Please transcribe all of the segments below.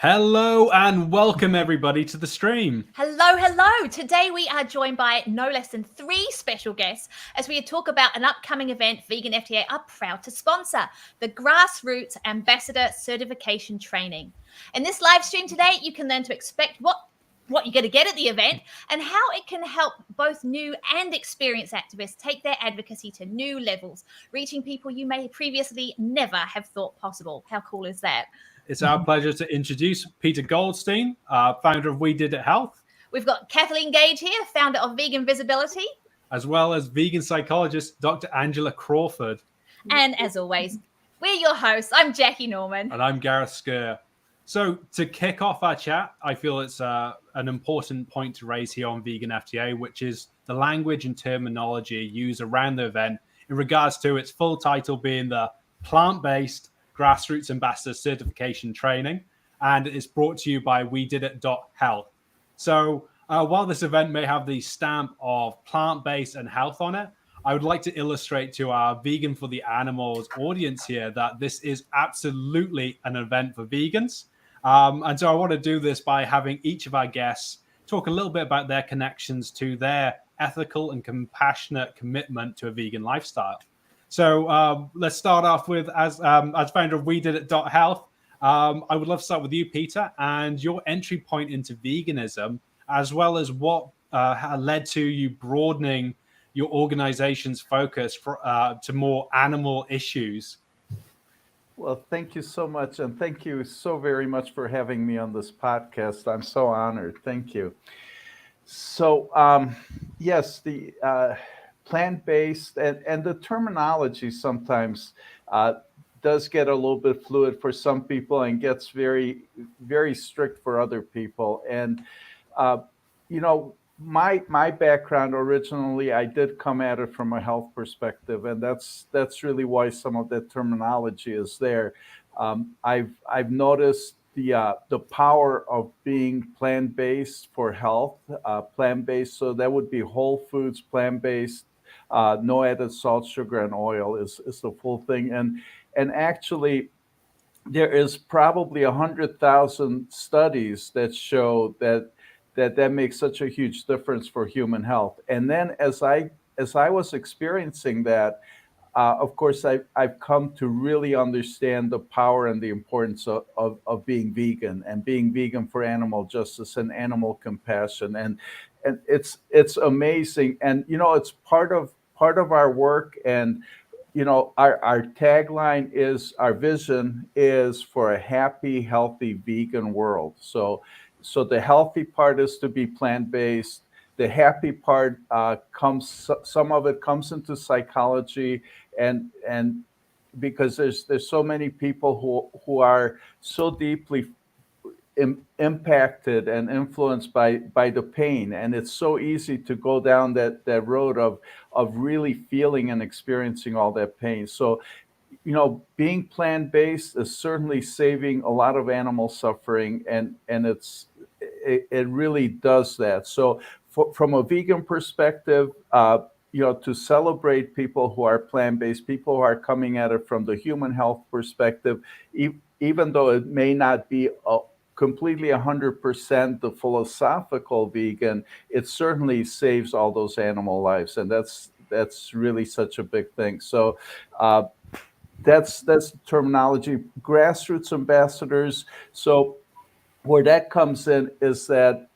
Hello and welcome everybody to the stream. Hello, hello. Today we are joined by no less than 3 special guests as we talk about an upcoming event Vegan FTA are proud to sponsor, the Grassroots Ambassador Certification Training. In this live stream today, you can learn to expect what you're going to get at the event and how it can help both new and experienced activists take their advocacy to new levels, reaching people you may previously never have thought possible. How cool is that? It's our pleasure to introduce Peter Goldstein, founder of We Did It Health. We've got Kathleen Gage here, founder of Vegan Visibility. As well as vegan psychologist, Dr. Angela Crawford. And as always, we're your hosts. I'm Jackie Norman. And I'm Gareth Skur. So to kick off our chat, I feel it's an important point to raise here on Vegan FTA, which is the language and terminology used around the event in regards to its full title being the Plant-Based Grassroots Ambassador Certification Training, and it's brought to you by We Did It Health. So while this event may have the stamp of plant-based and health on it, I would like to illustrate to our Vegan for the Animals audience here that this is absolutely an event for vegans. And so I want to do this by having each of our guests talk a little bit about their connections to their ethical and compassionate commitment to a vegan lifestyle. So let's start off with, as founder of We Did It Health, I would love to start with you, Peter, and your entry point into veganism, as well as what led to you broadening your organization's focus to more animal issues. Well, thank you so much. And thank you so very much for having me on this podcast. I'm so honored. Thank you. So, yes, the plant-based and the terminology sometimes does get a little bit fluid for some people and gets very, very strict for other people. And, my background originally, I did come at it from a health perspective, and that's really why some of that terminology is there. I've noticed the power of being plant-based for health, plant-based, so that would be whole foods, plant-based, no added salt, sugar, and oil is the full thing. And actually, there is probably 100,000 studies that show that makes such a huge difference for human health. And then as I was experiencing that, of course, I've come to really understand the power and the importance of being vegan and being vegan for animal justice and animal compassion. And it's amazing. And, it's part of our work. And, our tagline is, our vision is for a happy, healthy vegan world. So the healthy part is to be plant-based. The happy part some of it comes into psychology, and because there's so many people who are so deeply impacted and influenced by the pain, and it's so easy to go down that road of really feeling and experiencing all that pain. So, being plant-based is certainly saving a lot of animal suffering, and it really does that. So from a vegan perspective, to celebrate people who are plant-based, people who are coming at it from the human health perspective, even though it may not be completely 100% the philosophical vegan, it certainly saves all those animal lives. And that's really such a big thing. So that's the terminology. Grassroots ambassadors. So where that comes in is that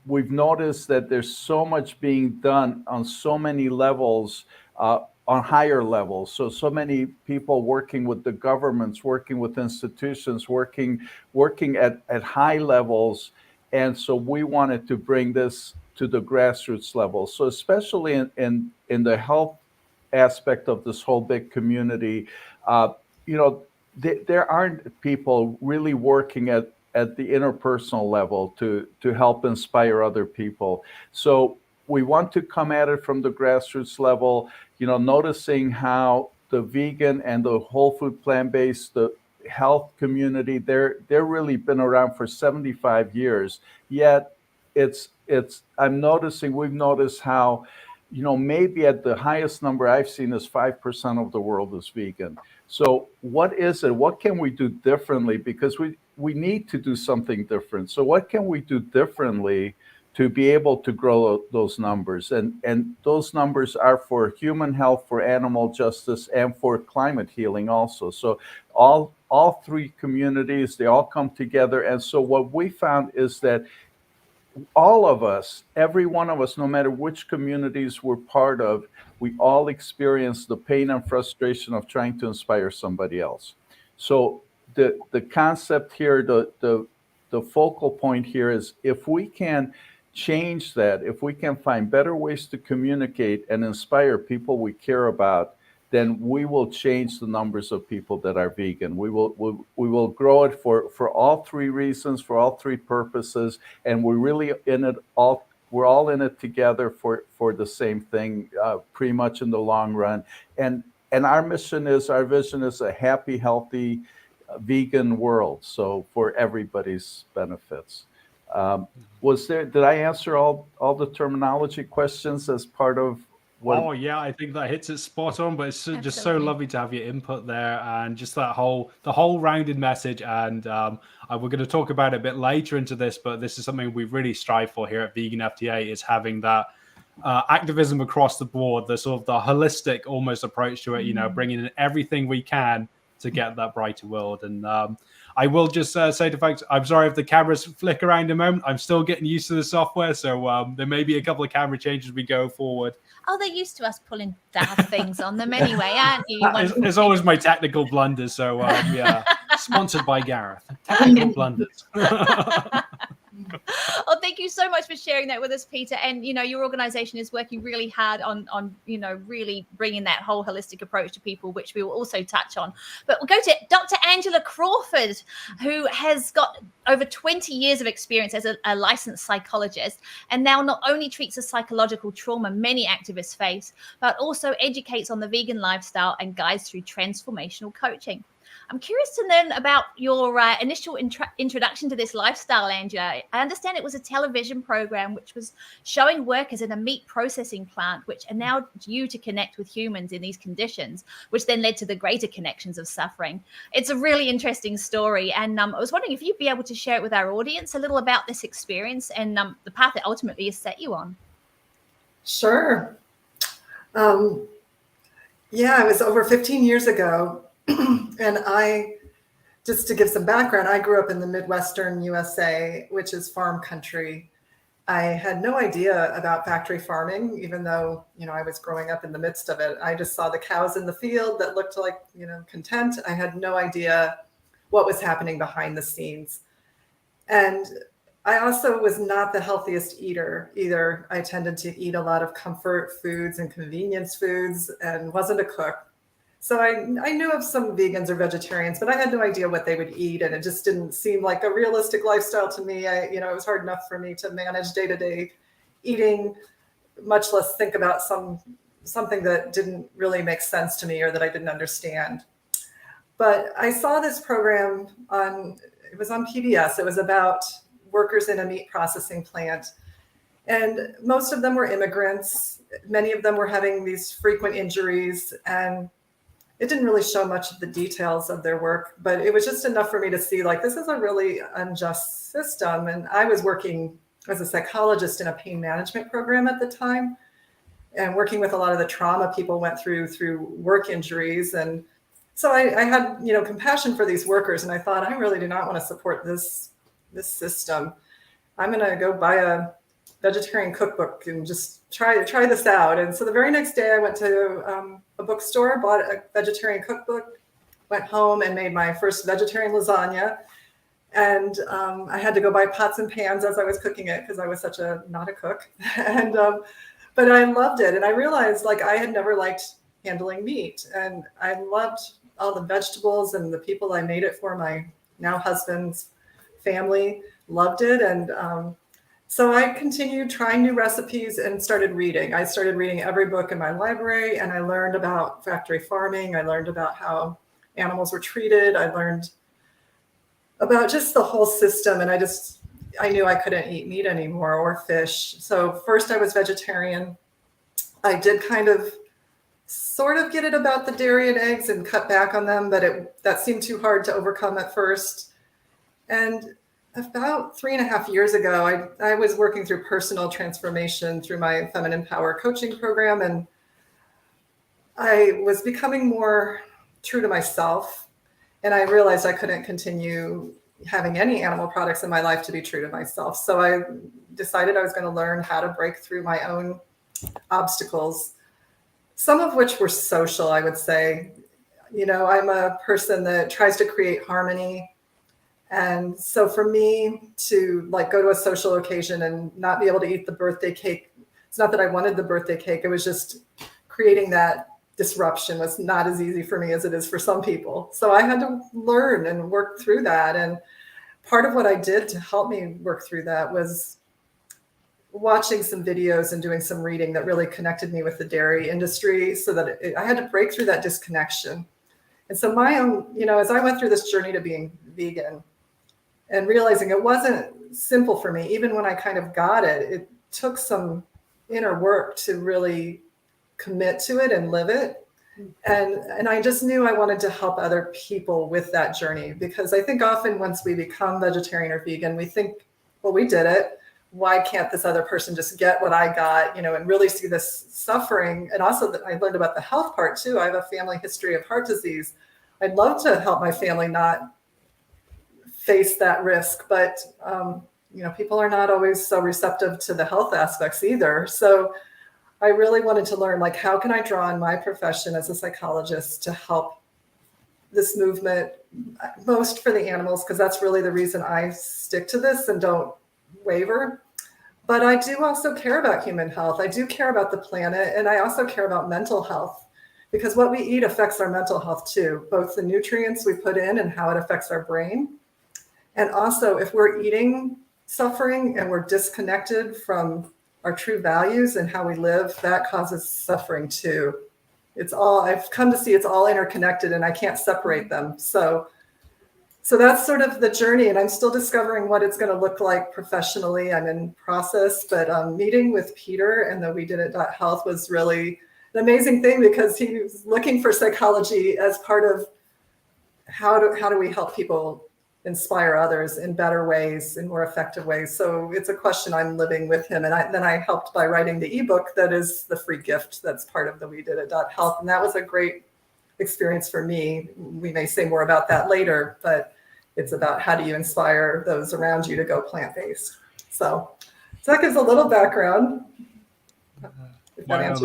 we've noticed that there's so much being done on so many levels, on higher levels. So many people working with the governments, working with institutions, working at high levels. And so we wanted to bring this to the grassroots level. So especially in the health aspect of this whole big community, there aren't people really working at the interpersonal level to help inspire other people. So we want to come at it from the grassroots level, noticing how the vegan and the whole food plant-based, the health community, they're really been around for 75 years. Yet we've noticed how, maybe at the highest number I've seen is 5% of the world is vegan. So what is it? What can we do differently? Because we need to do something different. So what can we do differently to be able to grow those numbers? And those numbers are for human health, for animal justice, and for climate healing also. So all three communities, they all come together. And so what we found is that all of us, every one of us, no matter which communities we're part of, we all experience the pain and frustration of trying to inspire somebody else. So the concept here, the focal point here is, if we can change that, if we can find better ways to communicate and inspire people we care about, then we will change the numbers of people that are vegan. We will grow it for all three reasons, for all three purposes, and we're really in it all. We're all in it together for the same thing, pretty much in the long run. And our vision is a happy, healthy, vegan world. So for everybody's benefits. Did I answer all the terminology questions as part of what? Oh yeah, I think that hits it spot on. But it's just so lovely to have your input there, and just the whole rounded message. And we're going to talk about it a bit later into this, but this is something we really strive for here at Vegan FTA, is having that activism across the board, the sort of the holistic almost approach to it. Bringing in everything we can to get that brighter world. And I will just say to folks, I'm sorry if the cameras flick around a moment. I'm still getting used to the software, so there may be a couple of camera changes as we go forward. Oh, they're used to us pulling daft things on them anyway, aren't you? It's always my technical blunders. So yeah, sponsored by Gareth. Technical blunders. Oh, thank you so much for sharing that with us, Peter. And your organization is working really hard on really bringing that whole holistic approach to people, which we will also touch on. But we'll go to Dr. Angela Crawford, who has got over 20 years of experience as a licensed psychologist, and now not only treats the psychological trauma many activists face, but also educates on the vegan lifestyle and guides through transformational coaching. I'm curious to learn about your initial introduction to this lifestyle, Angela. I understand it was a television program which was showing workers in a meat processing plant, which allowed you to connect with humans in these conditions, which then led to the greater connections of suffering. It's a really interesting story. And I was wondering if you'd be able to share it with our audience a little about this experience and the path it ultimately has set you on. Sure. Yeah, it was over 15 years ago. And just to give some background, I grew up in the Midwestern USA, which is farm country. I had no idea about factory farming, even though, I was growing up in the midst of it. I just saw the cows in the field that looked like, content. I had no idea what was happening behind the scenes. And I also was not the healthiest eater either. I tended to eat a lot of comfort foods and convenience foods and wasn't a cook. So I knew of some vegans or vegetarians, but I had no idea what they would eat. And it just didn't seem like a realistic lifestyle to me. It was hard enough for me to manage day-to-day eating, much less think about something that didn't really make sense to me or that I didn't understand. But I saw this program it was on PBS. It was about workers in a meat processing plant. And most of them were immigrants. Many of them were having these frequent injuries, and it didn't really show much of the details of their work, but it was just enough for me to see, like, this is a really unjust system. And I was working as a psychologist in a pain management program at the time, and working with a lot of the trauma people went through work injuries. And so I had, compassion for these workers. And I thought, I really do not want to support this system. I'm going to go buy a vegetarian cookbook and just try this out. And so the very next day I went to a bookstore, bought a vegetarian cookbook, went home and made my first vegetarian lasagna. And I had to go buy pots and pans as I was cooking it because I was not a cook. And but I loved it. And I realized, like, I had never liked handling meat. And I loved all the vegetables, and the people I made it for, my now husband's family, loved it. And so I continued trying new recipes and started reading. I started reading every book in my library, and I learned about factory farming. I learned about how animals were treated. I learned about just the whole system. And I knew I couldn't eat meat anymore or fish. So first I was vegetarian. I did kind of sort of get it about the dairy and eggs and cut back on them, but that seemed too hard to overcome at first. And about 3.5 years ago, I was working through personal transformation through my Feminine Power coaching program, and I was becoming more true to myself. And I realized I couldn't continue having any animal products in my life to be true to myself. So I decided I was going to learn how to break through my own obstacles, some of which were social, I would say. You know, I'm a person that tries to create harmony. And so for me to like go to a social occasion and not be able to eat the birthday cake, it's not that I wanted the birthday cake. It was just creating that disruption was not as easy for me as it is for some people. So I had to learn and work through that. And part of what I did to help me work through that was watching some videos and doing some reading that really connected me with the dairy industry, so that I had to break through that disconnection. And so my own, you know, as I went through this journey to being vegan and realizing it wasn't simple for me, even when I kind of got it, it took some inner work to really commit to it and live it. And I just knew I wanted to help other people with that journey, because I think often once we become vegetarian or vegan, we think, well, we did it. Why can't this other person just get what I got, you know, and really see this suffering? And also that I learned about the health part too. I have a family history of heart disease. I'd love to help my family not face that risk, but you know, people are not always so receptive to the health aspects either. So I really wanted to learn, like, how can I draw on my profession as a psychologist to help this movement, most for the animals, because that's really the reason I stick to this and don't waver. But I do also care about human health. I do care about the planet, and I also care about mental health, because what we eat affects our mental health too, both the nutrients we put in and how it affects our brain. And also, if we're eating suffering and we're disconnected from our true values and how we live, that causes suffering too. It's all, I've come to see it's all interconnected, and I can't separate them. So that's sort of the journey, and I'm still discovering what it's going to look like professionally. I'm in process, but meeting with Peter and the We Did It Health was really an amazing thing, because he was looking for psychology as part of how do we help people inspire others in better ways, in more effective ways. So it's a question I'm living with him. And then I helped by writing the ebook that is the free gift that's part of the We Did It Health. And that was a great experience for me. We may say more about that later, but it's about how do you inspire those around you to go plant-based. So that gives a little background. Wow,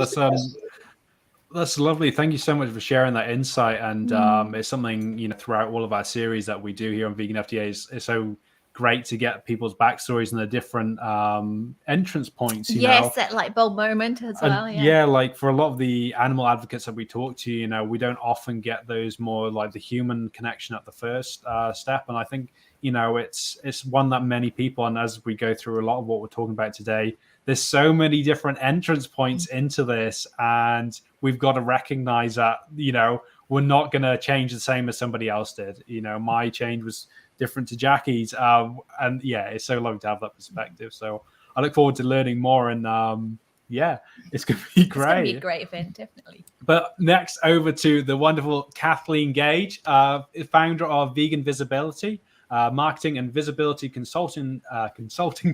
that's lovely. Thank you so much for sharing that insight. And it's something, you know, throughout all of our series that we do here on Vegan FTA, it's so great to get people's backstories and the different entrance points. You know? That light bulb moment as well. And, yeah, like for a lot of the animal advocates that we talk to, you know, we don't often get those more like the human connection at the first step. And I think, you know, it's one that many people, and as we go through a lot of what we're talking about today, there's so many different entrance points into this, and we've got to recognize that, you know, we're not going to change the same as somebody else did. You know, my change was different to Jackie's. And yeah, it's so lovely to have that perspective. So I look forward to learning more, and yeah, it's going to be great. It's going to be a great event, definitely. But next over to the wonderful Kathleen Gage, founder of Vegan Visibility, marketing and visibility consulting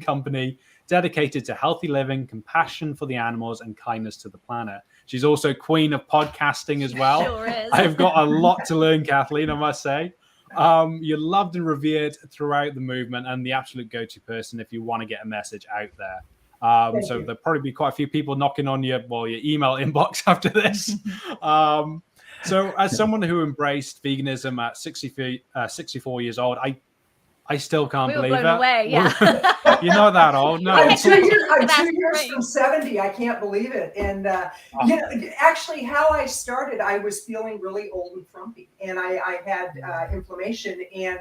company dedicated to healthy living, compassion for the animals, and kindness to the planet. She's also queen of podcasting as well. Sure is. I've got a lot to learn, Kathleen, I must say. You're loved and revered throughout the movement, and the absolute go-to person if you want to get a message out there. So there'll probably be quite a few people knocking on your email inbox after this. So as someone who embraced veganism at 64 years old, I still can't believe it. Away, yeah. You're not that old. No. I'm 2 years from 70. I can't believe it. And you know, actually, how I started, I was feeling really old and frumpy, and I had inflammation. And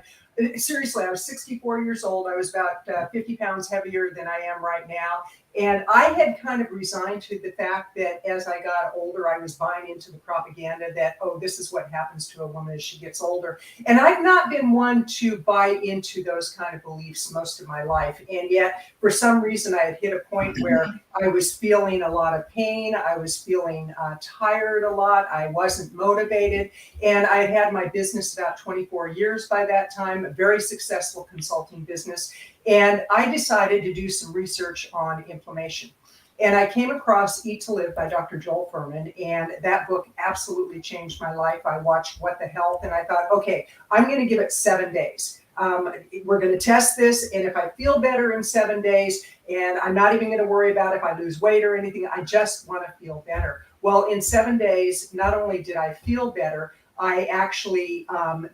seriously, I was 64 years old. I was about 50 pounds heavier than I am right now. And I had kind of resigned to the fact that as I got older, I was buying into the propaganda that, oh, this is what happens to a woman as she gets older. And I've not been one to buy into those kind of beliefs most of my life. And yet, for some reason, I had hit a point where I was feeling a lot of pain. I was feeling tired a lot. I wasn't motivated. And I had had my business about 24 years by that time, a very successful consulting business. And I decided to do some research on inflammation. And I came across Eat to Live by Dr. Joel Fuhrman, and that book absolutely changed my life. I watched What the Health, and I thought, okay, I'm going to give it 7 days. We're going to test this, and if I feel better in 7 days, and I'm not even going to worry about if I lose weight or anything, I just want to feel better. Well, in 7 days, not only did I feel better, I actually,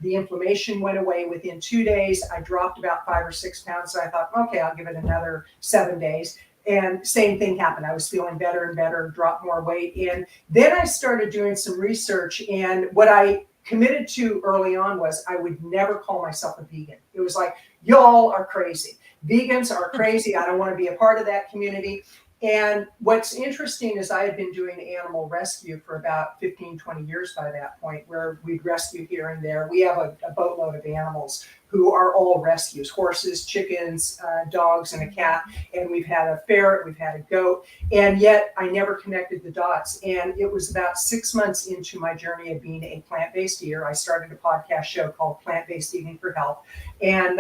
the inflammation went away within 2 days. I dropped about 5 or 6 pounds. So I thought, okay, I'll give it another 7 days. And same thing happened. I was feeling better and better, dropped more weight. And then I started doing some research. And what I committed to early on was I would never call myself a vegan. It was like, y'all are crazy. Vegans are crazy. I don't want to be a part of that community. And what's interesting is I had been doing animal rescue for about 15, 20 years by that point, where we'd rescue here and there. We have a boatload of animals who are all rescues: horses, chickens, dogs, and a cat. And we've had a ferret, we've had a goat, and yet I never connected the dots. And it was about 6 months into my journey of being a plant-based eater. I started a podcast show called Plant-Based Eating for Health. And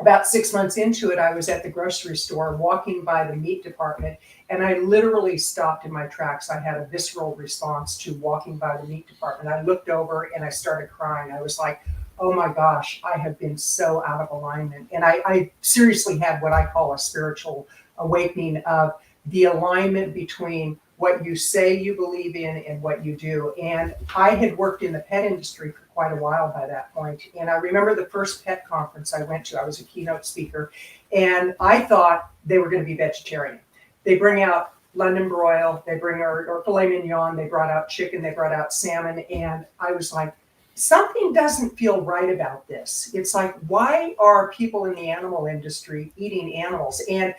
about 6 months into it, I was at the grocery store walking by the meat department, and I literally stopped in my tracks. I had a visceral response to walking by the meat department. I looked over and I started crying. I was like, oh my gosh, I have been so out of alignment. And I seriously had what I call a spiritual awakening of the alignment between what you say you believe in and what you do. And I had worked in the pet industry for quite a while by that point. And I remember the first pet conference I went to, I was a keynote speaker, and I thought they were going to be vegetarian. They bring out London broil, they bring or filet mignon, they brought out chicken, they brought out salmon. And I was like, something doesn't feel right about this. It's like, why are people in the animal industry eating animals? And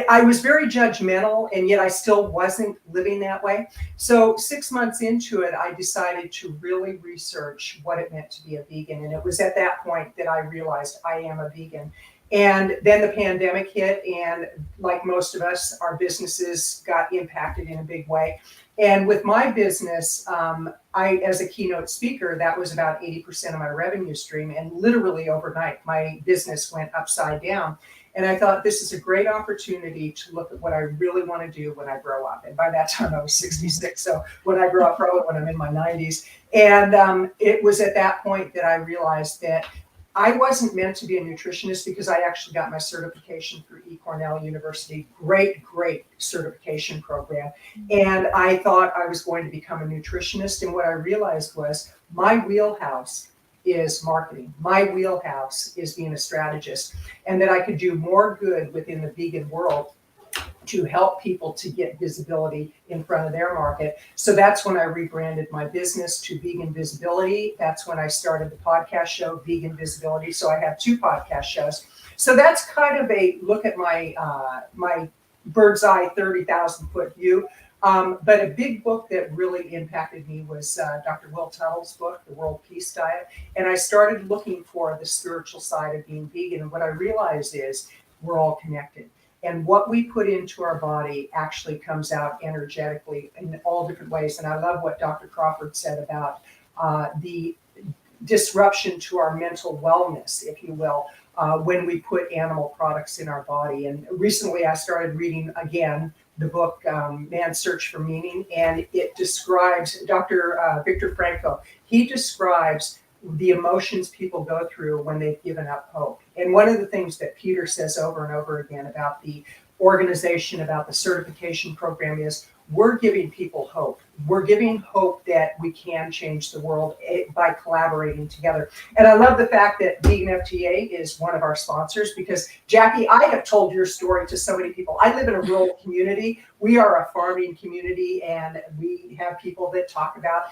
I was very judgmental, and yet I still wasn't living that way. So 6 months into it, I decided to really research what it meant to be a vegan. And it was at that point that I realized I am a vegan. And then the pandemic hit, and like most of us, our businesses got impacted in a big way. And with my business, as a keynote speaker, that was about 80% of my revenue stream. And literally overnight, my business went upside down. And I thought, this is a great opportunity to look at what I really want to do when I grow up. And by that time, I was 66. So when I grow up, probably when I'm in my 90s. And it was at that point that I realized that I wasn't meant to be a nutritionist, because I actually got my certification through Cornell University. Great certification program. And I thought I was going to become a nutritionist. And what I realized was my wheelhouse is marketing. My wheelhouse is being a strategist, and that I could do more good within the vegan world to help people to get visibility in front of their market. So that's when I rebranded my business to Vegan Visibility. That's when I started the podcast show, Vegan Visibility. So I have 2 podcast shows. So that's kind of a look at my my bird's eye 30,000 foot view. But a big book that really impacted me was Dr. Will Tuttle's book, The World Peace Diet. And I started looking for the spiritual side of being vegan. And what I realized is we're all connected. And what we put into our body actually comes out energetically in all different ways. And I love what Dr. Crawford said about the disruption to our mental wellness, if you will, when we put animal products in our body. And recently I started reading again the book, Man's Search for Meaning, and it describes, Dr. Viktor Frankl, he describes the emotions people go through when they've given up hope. And one of the things that Peter says over and over again about the organization, about the certification program, is we're giving people hope. we're giving hope that we can change the world by collaborating together. And I love the fact that Vegan FTA is one of our sponsors, because Jackie, I have told your story to so many people. I live in a rural community. We are a farming community, and we have people that talk about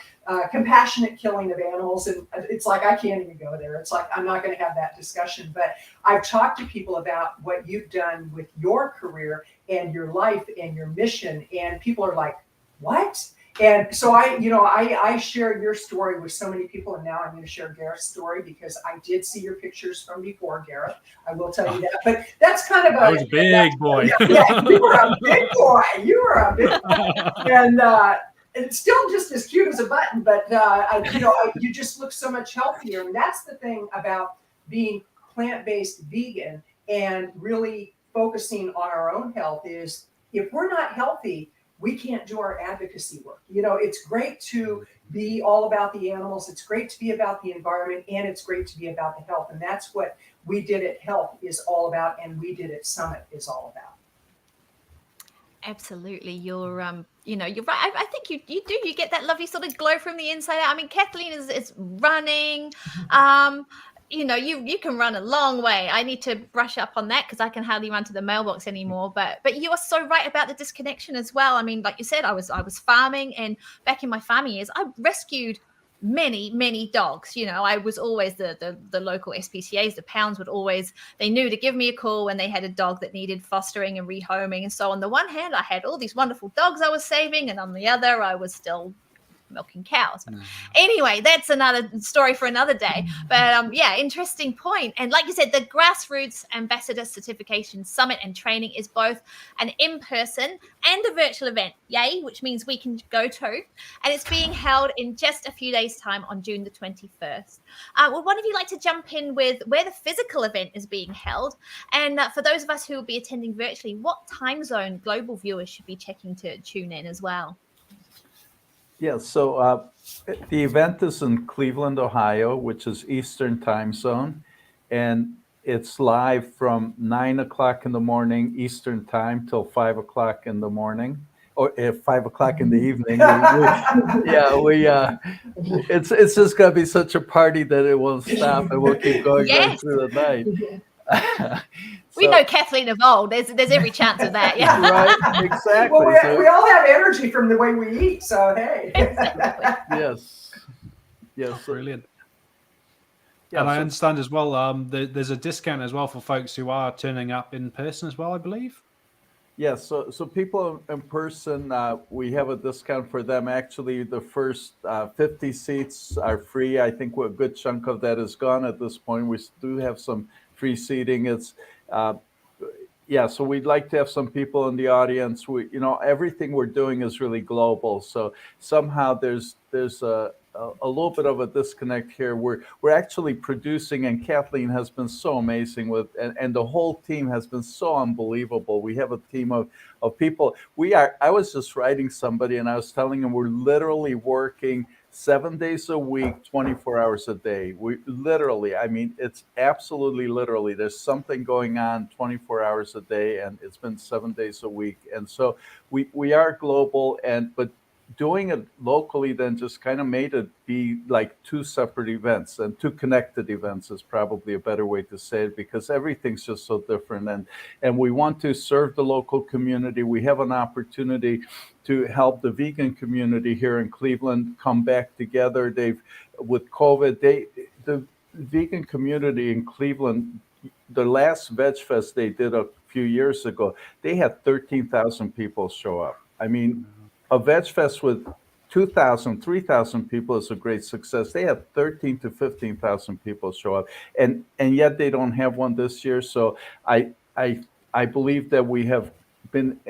compassionate killing of animals. And it's like, I can't even go there. It's like, I'm not going to have that discussion. But I've talked to people about what you've done with your career and your life and your mission. And people are like, what? And so I share your story with so many people, and now I'm going to share Gareth's story, because I did see your pictures from before, Gareth. I will tell you that. But that's kind of I was a big boy. Yeah, you were a big boy. You were a big boy. And it's still just as cute as a button, but you just look so much healthier. And that's the thing about being plant-based vegan and really focusing on our own health is, if we're not healthy, we can't do our advocacy work. It's great to be all about the animals. It's great to be about the environment, and it's great to be about the health. And that's what We Did It Health is all about, and We Did It Summit is all about. Absolutely. You're you're right. I think you get that lovely sort of glow from the inside out. I mean, Kathleen is running. You can run a long way. I need to brush up on that, because I can hardly run to the mailbox anymore. But you are so right about the disconnection as well. I mean, like you said, I was farming, and back in my farming years, I rescued many dogs. I was always the local SPCAs, the pounds they knew to give me a call when they had a dog that needed fostering and rehoming. And so on the one hand, I had all these wonderful dogs I was saving, and on the other, I was still milking cows. Anyway, that's another story for another day. But interesting point. And like you said, the Grassroots Ambassador Certification Summit and Training is both an in-person and a virtual event, yay, which means we can go to. And it's being held in just a few days' time on June the 21st. Would one of you like to jump in with where the physical event is being held? And for those of us who will be attending virtually, what time zone global viewers should be checking to tune in as well? Yeah, so the event is in Cleveland, Ohio, which is Eastern time zone, and it's live from 9 o'clock in the morning Eastern time till 5 o'clock in the morning, or 5 o'clock in the evening. It's just gonna be such a party that it won't stop, and we'll keep going right through the night. We know Kathleen of old. There's every chance of that. Yeah. Right. Exactly. Well, we all have energy from the way we eat. So hey. Yes. Brilliant. Yeah, and I understand as well. There's a discount as well for folks who are turning up in person as well, I believe. Yes, so people in person, we have a discount for them. Actually, the first 50 seats are free. I think a good chunk of that is gone at this point. We do have some free seating. It's so we'd like to have some people in the audience. Everything we're doing is really global. So somehow there's a little bit of a disconnect here. We're actually producing, and Kathleen has been so amazing and the whole team has been so unbelievable. We have a team of people. I was just writing somebody, and I was telling them we're literally working 7 days a week, 24 hours a day. We literally, it's absolutely literally, there's something going on 24 hours a day, and it's been 7 days a week. And so we are global, but doing it locally then just kind of made it be like two separate events, and two connected events is probably a better way to say it, because everything's just so different. And we want to serve the local community. We have an opportunity to help the vegan community here in Cleveland come back together. With COVID, the vegan community in Cleveland, the last Veg Fest they did a few years ago, they had 13,000 people show up. A Veg Fest with 2,000, 3,000 people is a great success. They had 13 to 15,000 people show up, and yet they don't have one this year. So I believe that we have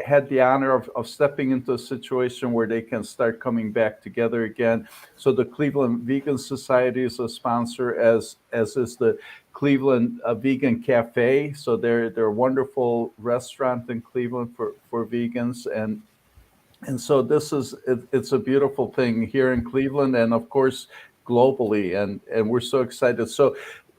had the honor of stepping into a situation where they can start coming back together again. So the Cleveland Vegan Society is a sponsor, as is the Cleveland Vegan Cafe. So they're a wonderful restaurant in Cleveland for vegans, and so it's a beautiful thing here in Cleveland, and of course globally, and we're so excited. So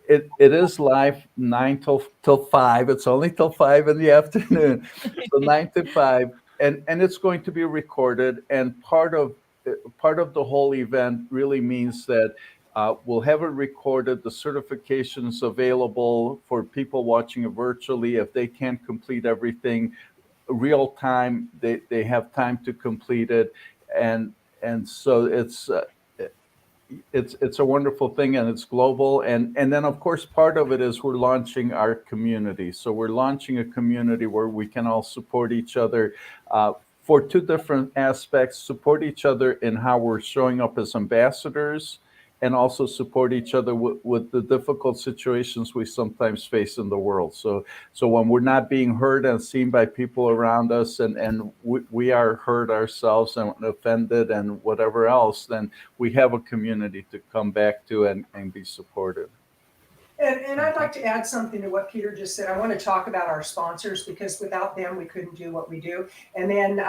it is live 9 till 5. It's only till 5 in the afternoon, so 9 to 5, and it's going to be recorded. And part of part of the whole event really means that we'll have it recorded. The certification's available for people watching it virtually. If they can't complete everything real time, they have time to complete it. And so it's a wonderful thing, and it's global. And then, of course, part of it is we're launching our community. So we're launching a community where we can all support each other for two different aspects: support each other in how we're showing up as ambassadors, and also support each other with the difficult situations we sometimes face in the world. So when we're not being heard and seen by people around us, and we are hurt ourselves and offended and whatever else, then we have a community to come back to and be supported. And I'd like to add something to what Peter just said. I want to talk about our sponsors, because without them, we couldn't do what we do. And then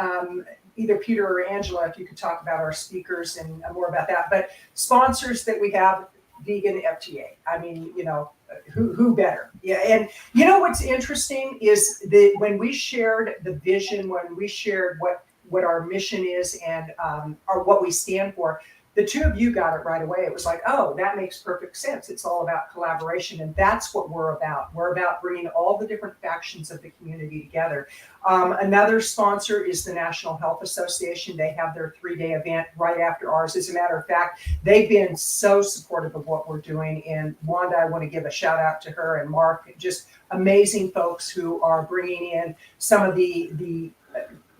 either Peter or Angela, if you could talk about our speakers and more about that. But sponsors that we have, Vegan FTA. I mean, who better? Yeah. And what's interesting is that when we shared the vision, when we shared what our mission is and or what we stand for, the two of you got it right away. It was like, oh, that makes perfect sense. It's all about collaboration. And that's what we're about. We're about bringing all the different factions of the community together. Another sponsor is the National Health Association. They have their 3-day event right after ours. As a matter of fact, they've been so supportive of what we're doing. And Wanda, I want to give a shout out to her, and Mark, just amazing folks who are bringing in some of the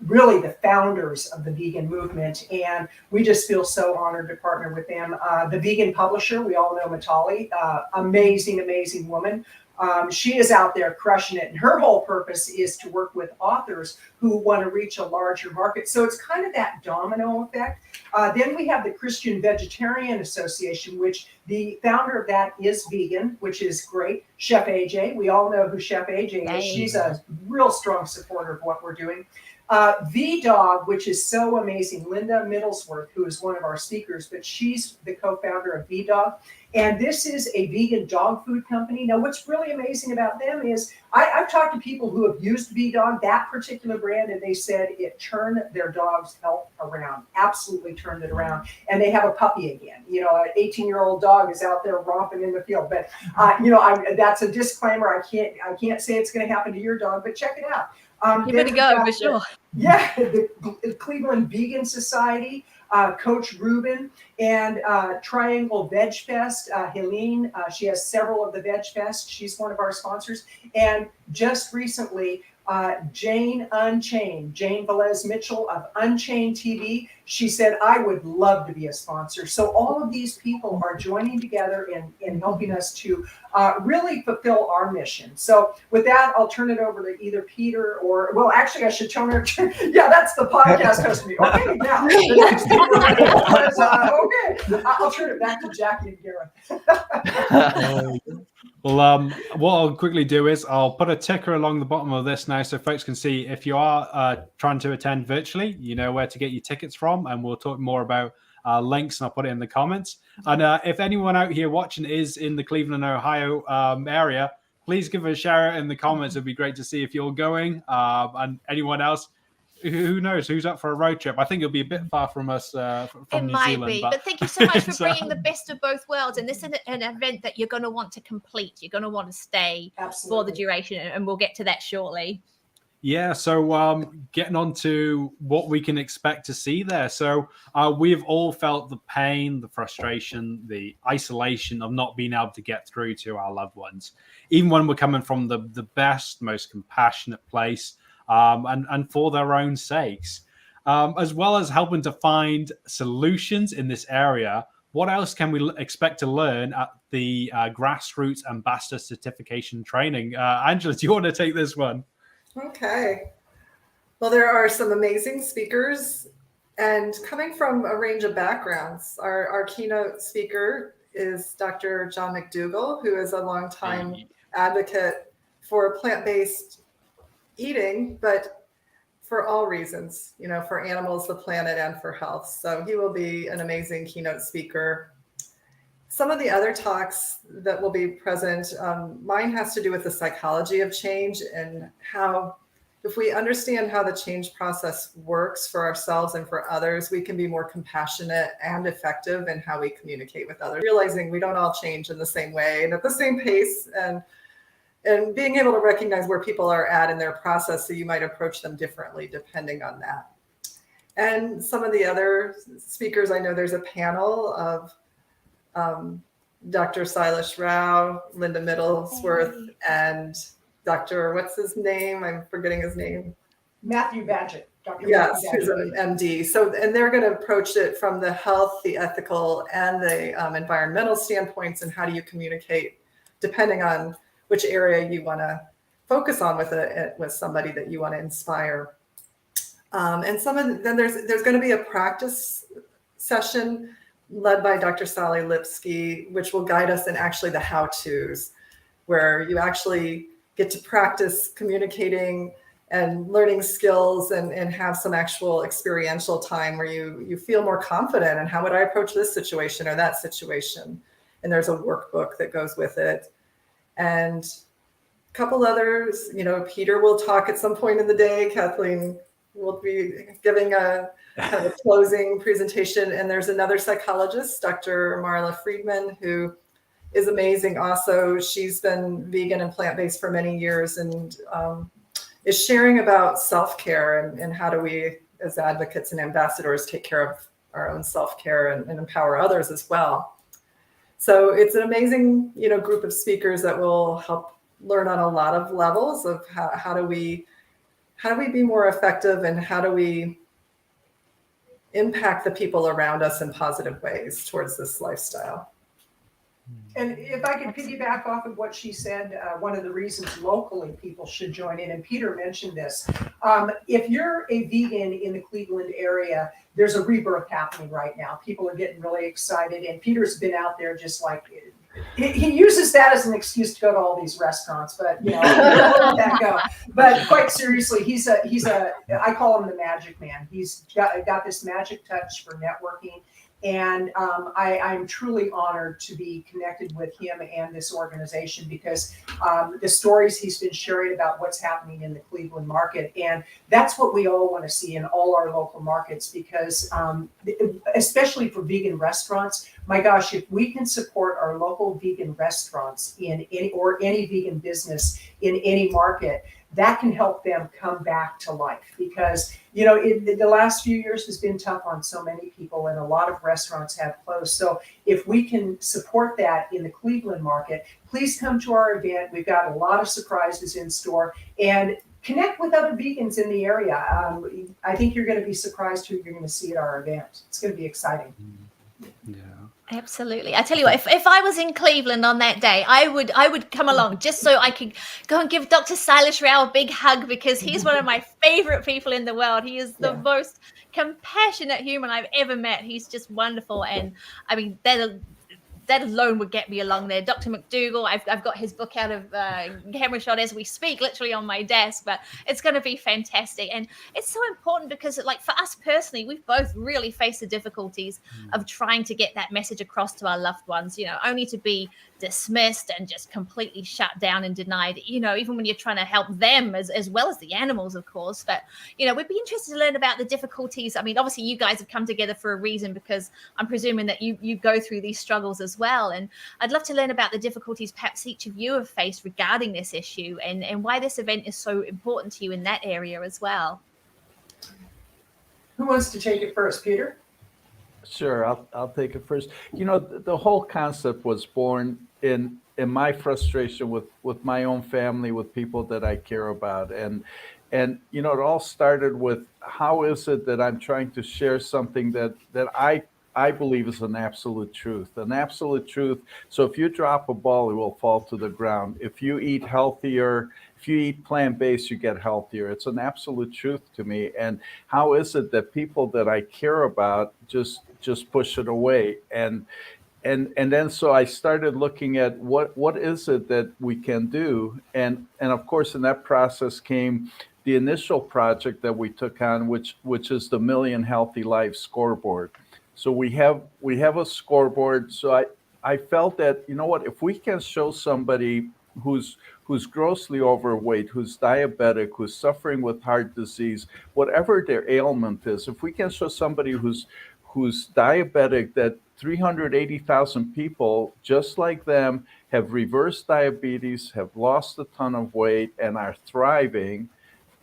really the founders of the vegan movement, and we just feel so honored to partner with them. The Vegan Publisher, we all know Matali, amazing woman. She is out there crushing it, and her whole purpose is to work with authors who want to reach a larger market. So it's kind of that domino effect. Then we have the Christian Vegetarian Association, which the founder of that is vegan, which is great. Chef AJ, we all know who Chef AJ is. She's a real strong supporter of what we're doing. V-Dog, which is so amazing, Linda Middlesworth, who is one of our speakers, but she's the co-founder of V-Dog. And this is a vegan dog food company. Now, what's really amazing about them is I've talked to people who have used V-Dog, that particular brand, and they said it turned their dog's health around, absolutely turned it around. And they have a puppy again. An 18-year-old dog is out there romping in the field. But, that's a disclaimer. I can't say it's going to happen to your dog, but check it out. Give it a go for sure. The Cleveland Vegan Society, Coach Ruben, and Triangle Veg Fest. Helene, she has several of the Veg Fest. She's one of our sponsors. And just recently, Jane Unchained, Jane Velez Mitchell of Unchained TV, she said, I would love to be a sponsor. So all of these people are joining together in helping us to really fulfill our mission. So with that, I'll turn it over to either Peter or, well, actually, I should turn it. Yeah, that's the podcast host me. Okay, now the next speaker is, okay, I'll turn it back to Jackie and Gareth. Well, what I'll quickly do is I'll put a ticker along the bottom of this now so folks can see if you are trying to attend virtually, you know where to get your tickets from, and we'll talk more about links, and I'll put it in the comments. And if anyone out here watching is in the Cleveland, Ohio area, please give us a shout out in the comments. It'd be great to see if you're going, and anyone else. Who knows who's up for a road trip? I think it'll be a bit far from us. From New Zealand, but thank you so much for bringing the best of both worlds. And this is an event that you're going to want to complete. You're going to want to stay for the duration, and we'll get to that shortly. Yeah, so getting on to what we can expect to see there. So we've all felt the pain, the frustration, the isolation of not being able to get through to our loved ones, even when we're coming from the best, most compassionate place. And for their own sakes, as well as helping to find solutions in this area. What else can we expect to learn at the Grassroots Ambassador Certification Training? Angela, do you want to take this one? Okay. Well, there are some amazing speakers, and coming from a range of backgrounds. Our keynote speaker is Dr. John McDougall, who is a longtime advocate for plant-based eating, but for all reasons, for animals, the planet, and for health. So he will be an amazing keynote speaker. Some of the other talks that will be present, mine has to do with the psychology of change and how if we understand how the change process works for ourselves and for others, we can be more compassionate and effective in how we communicate with others, realizing we don't all change in the same way and at the same pace, and being able to recognize where people are at in their process, so you might approach them differently depending on that. And some of the other speakers, I know there's a panel of Dr. Silas Rao, Linda Middlesworth, and Dr. what's his name? I'm forgetting his name. Matthew Badgett. Dr. Yes, Matthew who's an MD. So, and they're going to approach it from the health, the ethical, and the environmental standpoints, and how do you communicate depending on which area you want to focus on with somebody that you want to inspire. And then there's going to be a practice session led by Dr. Sally Lipsky, which will guide us in actually the how-tos, where you actually get to practice communicating and learning skills and have some actual experiential time where you feel more confident and how would I approach this situation or that situation. And there's a workbook that goes with it. And a couple others, Peter will talk at some point in the day. Kathleen will be giving a kind of a closing presentation. And there's another psychologist, Dr. Marla Friedman, who is amazing also. She's been vegan and plant-based for many years and is sharing about self-care and how do we as advocates and ambassadors take care of our own self-care and empower others as well. So it's an amazing, group of speakers that will help learn on a lot of levels of how do we be more effective and how do we impact the people around us in positive ways towards this lifestyle. And if I could piggyback off of what she said, one of the reasons locally people should join in, and Peter mentioned this, if you're a vegan in the Cleveland area, there's a rebirth happening right now. People are getting really excited, and Peter's been out there just like, he uses that as an excuse to go to all these restaurants, but we'll let that go. But quite seriously, he's a I call him the magic man. He's got this magic touch for networking. And I'm truly honored to be connected with him and this organization because the stories he's been sharing about what's happening in the Cleveland market. And that's what we all want to see in all our local markets because especially for vegan restaurants, my gosh, if we can support our local vegan restaurants in any vegan business in any market, that can help them come back to life because, the last few years has been tough on so many people and a lot of restaurants have closed. So if we can support that in the Cleveland market, please come to our event. We've got a lot of surprises in store and connect with other vegans in the area. I think you're going to be surprised who you're going to see at our event. It's going to be exciting. Yeah. Absolutely. I tell you what, if I was in Cleveland on that day, I would come along just so I could go and give Dr. Silas Rao a big hug because he's one of my favorite people in the world. He is the most compassionate human I've ever met. He's just wonderful. And I mean, that alone would get me along there. Dr. McDougall, I've got his book out of camera shot as we speak, literally on my desk, but it's going to be fantastic. And it's so important because like for us personally, we've both really faced the difficulties of trying to get that message across to our loved ones, only to be dismissed and just completely shut down and denied, even when you're trying to help them as well as the animals, of course. But, we'd be interested to learn about the difficulties. I mean, obviously you guys have come together for a reason because I'm presuming that you go through these struggles as well. And I'd love to learn about the difficulties perhaps each of you have faced regarding this issue and why this event is so important to you in that area as well. Who wants to take it first, Peter? Sure, I'll take it first. The whole concept was born in my frustration with my own family, with people that I care about. And it all started with how is it that I'm trying to share something that I believe is an absolute truth. So if you drop a ball, it will fall to the ground. If you eat healthier, if you eat plant-based, you get healthier. It's an absolute truth to me. And how is it that people that I care about just push it away? And then so I started looking at what is it that we can do? And of course, in that process came the initial project that we took on, which is the Million Healthy Lives scoreboard. So we have a scoreboard. So I felt that, if we can show somebody who's grossly overweight, who's diabetic, who's suffering with heart disease, whatever their ailment is, if we can show somebody who's diabetic that 380,000 people just like them have reversed diabetes, have lost a ton of weight, and are thriving,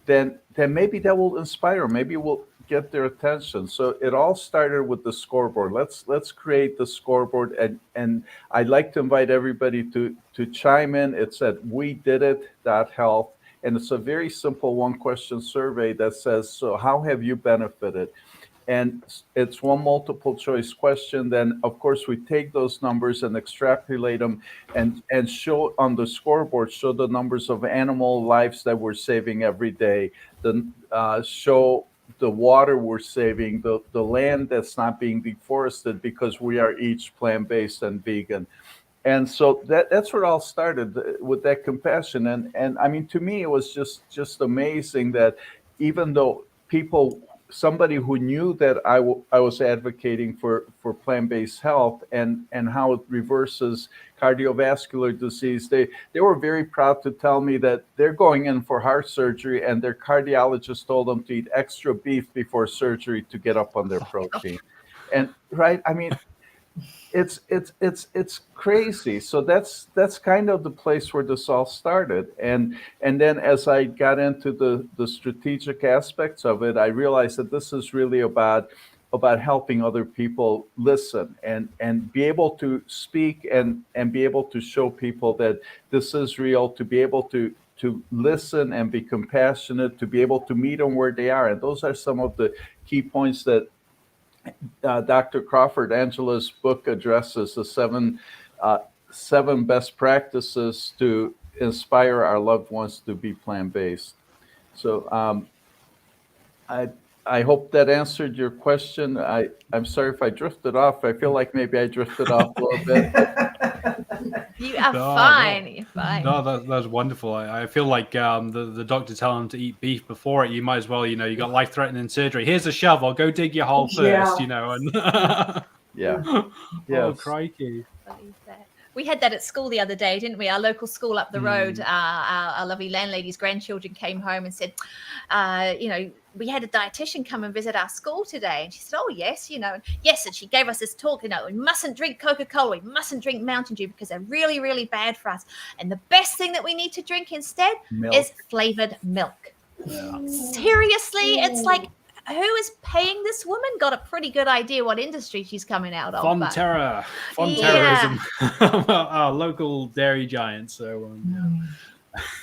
then maybe that will inspire, maybe we'll get their attention. So it all started with the scoreboard. Let's create the scoreboard, and I'd like to invite everybody to chime in. It's at wedidit.health, and it's a very simple one-question survey that says, so how have you benefited? And it's one multiple choice question. Then, of course, we take those numbers and extrapolate them and show on the scoreboard, show the numbers of animal lives that we're saving every day, show the water we're saving, the land that's not being deforested because we are each plant-based and vegan. And so that's where it all started, with that compassion. And I mean, to me, it was just amazing that even though somebody who knew that I was advocating for plant-based health and how it reverses cardiovascular disease, they were very proud to tell me that they're going in for heart surgery and their cardiologist told them to eat extra beef before surgery to get up on their protein. And right, I mean, it's crazy. So that's kind of the place where this all started. And then as I got into the strategic aspects of it, I realized that this is really about helping other people listen and be able to speak and be able to show people that this is real, to be able to listen and be compassionate, to be able to meet them where they are. And those are some of the key points that Dr. Crawford, Angela's book, addresses, the seven best practices to inspire our loved ones to be plant-based. So I hope that answered your question. I'm sorry if I drifted off. I feel like maybe I drifted off a little bit. You are fine. No. You're fine. No, that's wonderful. I feel like the doctor telling him to eat beef before it. You might as well, you got life-threatening surgery. Here's a shovel. Go dig your hole first. Yeah. And Yeah. Oh, Yes. crikey. We had that at school the other day, didn't we? Our local school up the road, our lovely landlady's grandchildren came home and said, we had a dietitian come and visit our school today. And she said, oh, yes, yes. And she gave us this talk, we mustn't drink Coca-Cola. We mustn't drink Mountain Dew because they're really, really bad for us. And the best thing that we need to drink instead is flavored milk. Yeah. Seriously, it's like, who is paying this woman? Got a pretty good idea what industry she's coming out of. Fonterrorism, our local dairy giant. So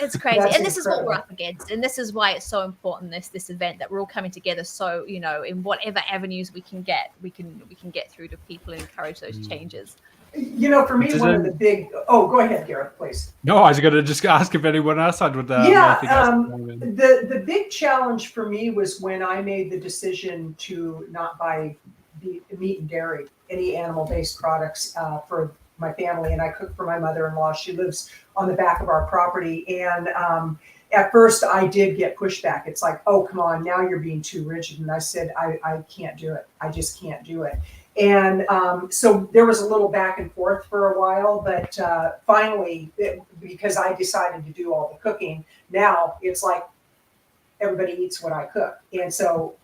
it's crazy. That's and this is what incredible. we're up against. And this is why it's so important, this event, that we're all coming together. So, in whatever avenues we can get through to people and encourage those changes. For me, one of the big. Oh, go ahead, Gareth, please. No, I was going to just ask if anyone else had with that. The big challenge for me was when I made the decision to not buy meat and dairy, any animal-based products for my family, and I cook for my mother-in-law. She lives on the back of our property, and at first I did get pushback. It's like, oh, come on, now you're being too rigid. And I said, I can't do it. I just can't do it. And so there was a little back and forth for a while, but finally, because I decided to do all the cooking, now it's like everybody eats what I cook. And so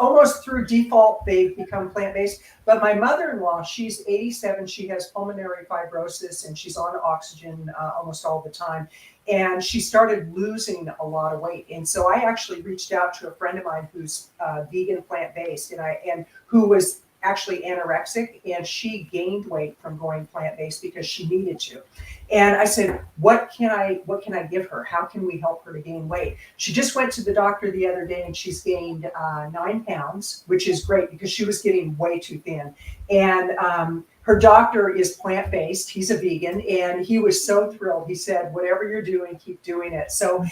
almost through default, they've become plant-based. But my mother-in-law, she's 87. She has pulmonary fibrosis, and she's on oxygen almost all the time. And she started losing a lot of weight. And so I actually reached out to a friend of mine who's vegan plant-based and who was actually anorexic, and she gained weight from going plant-based because she needed to. And I said, what can I give her? How can we help her to gain weight? She just went to the doctor the other day, and she's gained 9 pounds, which is great because she was getting way too thin. And her doctor is plant-based. He's a vegan, and he was so thrilled. He said, whatever you're doing, keep doing it. So,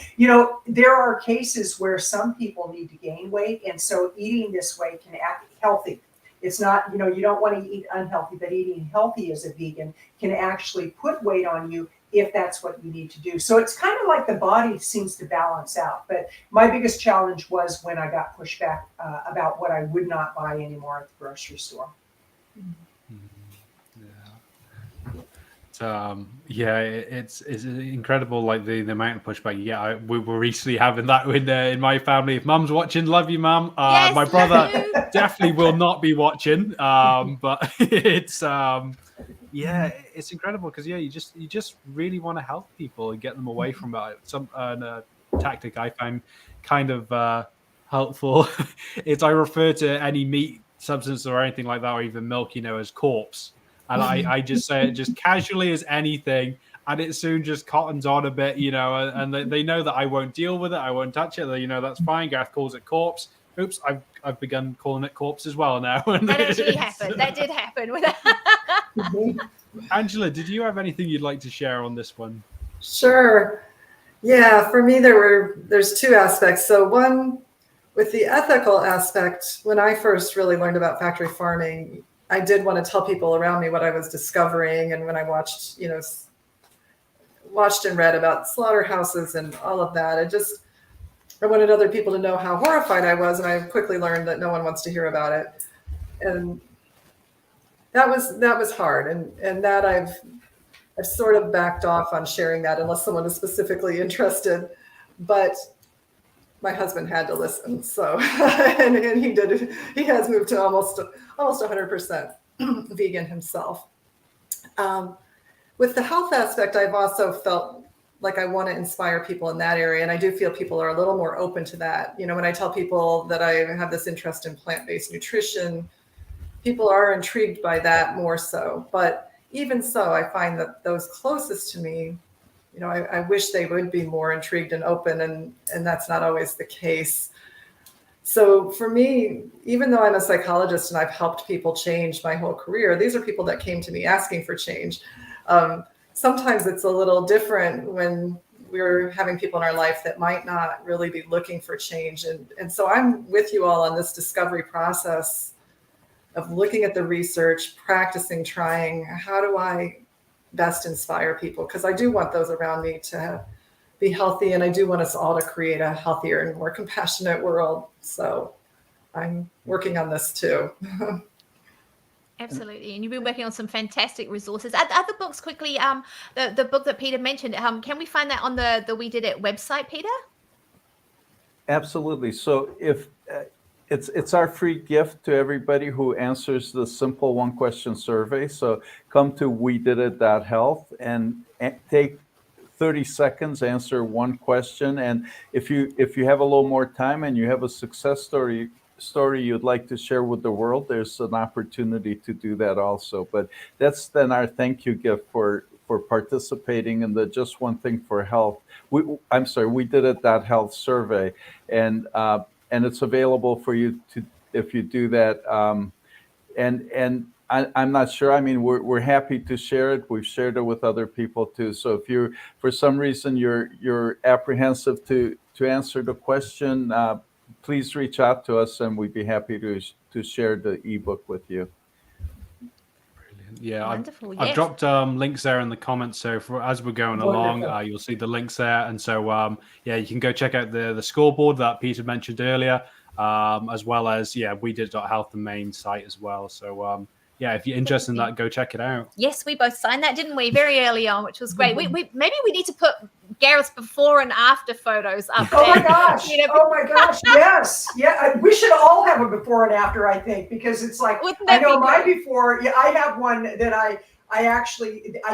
there are cases where some people need to gain weight, and so eating this way can act healthy. It's not, you don't want to eat unhealthy, but eating healthy as a vegan can actually put weight on you if that's what you need to do. So it's kind of like the body seems to balance out. But my biggest challenge was when I got pushback about what I would not buy anymore at the grocery store. It's incredible, like the amount of pushback you get. We were recently having that in my family. If Mum's watching, love you, Mum. Yes, my brother definitely will not be watching. But it's it's incredible because you just really want to help people and get them away from some tactic I find kind of helpful. It's I refer to any meat substance or anything like that, or even milk, as corpse. And I just say it just casually as anything, and it soon just cottons on a bit, and they know that I won't deal with it. I won't touch it. That's fine. Gareth calls it corpse. Oops, I've begun calling it corpse as well now. That actually happened. That did happen. Angela, did you have anything you'd like to share on this one? Sure. Yeah, for me, there's two aspects. So one, with the ethical aspect, when I first really learned about factory farming, I did want to tell people around me what I was discovering. And when I watched and read about slaughterhouses and all of that, I wanted other people to know how horrified I was. And I quickly learned that no one wants to hear about it. And that was hard. And that I've sort of backed off on sharing that unless someone is specifically interested. But my husband had to listen. So, and he did. He has moved to almost 100% vegan himself. With the health aspect, I've also felt like I want to inspire people in that area. And I do feel people are a little more open to that. When I tell people that I have this interest in plant-based nutrition, people are intrigued by that more so. But even so, I find that those closest to me, I wish they would be more intrigued and open, and that's not always the case. So for me, even though I'm a psychologist and I've helped people change my whole career, these are people that came to me asking for change. Sometimes it's a little different when we're having people in our life that might not really be looking for change. And so I'm with you all on this discovery process of looking at the research, practicing, trying, how do I best inspire people? Because I do want those around me to be healthy, and I do want us all to create a healthier and more compassionate world. So I'm working on this too. Absolutely. And you've been working on some fantastic resources. Other books quickly, the book that Peter mentioned, can we find that on the We Did It website, Peter? Absolutely. So if it's our free gift to everybody who answers the simple one question survey. So come to wedidit.health and take 30 seconds, answer one question. And if you have a little more time and you have a success story you'd like to share with the world, there's an opportunity to do that also. But that's then our thank you gift for participating in the Just One Thing for Health. We did it that health survey, and it's available for you to, if you do that. And I'm not sure. I mean, we're happy to share it. We've shared it with other people too. So if you're, for some reason, you're apprehensive to answer the question, please reach out to us, and we'd be happy to share the ebook with you. Brilliant. Yeah, wonderful. I've dropped links there in the comments. So as we're going along, you'll see the links there. And so, you can go check out the scoreboard that Peter mentioned earlier, as well as, we did .health, the main site as well. So, if you're interested in that, go check it out. Yes, we both signed that, didn't we? Very early on, which was great. We maybe we need to put Gareth's before and after photos up there. Oh my gosh! Oh my gosh! Yes, we should all have a before and after. I think, because it's like, I know my before. Yeah, I have one that I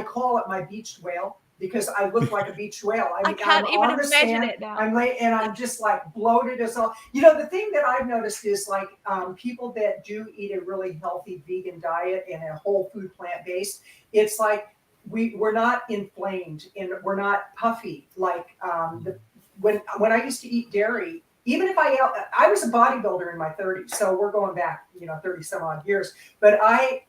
call it my beached whale, because I look like a beached whale. I can't even imagine it now. I'm just like bloated as all. The thing that I've noticed is like people that do eat a really healthy vegan diet and a whole food plant-based, it's like we're not inflamed and we're not puffy. Like when I used to eat dairy, even if I was a bodybuilder in my 30s, so we're going back 30 some odd years, but I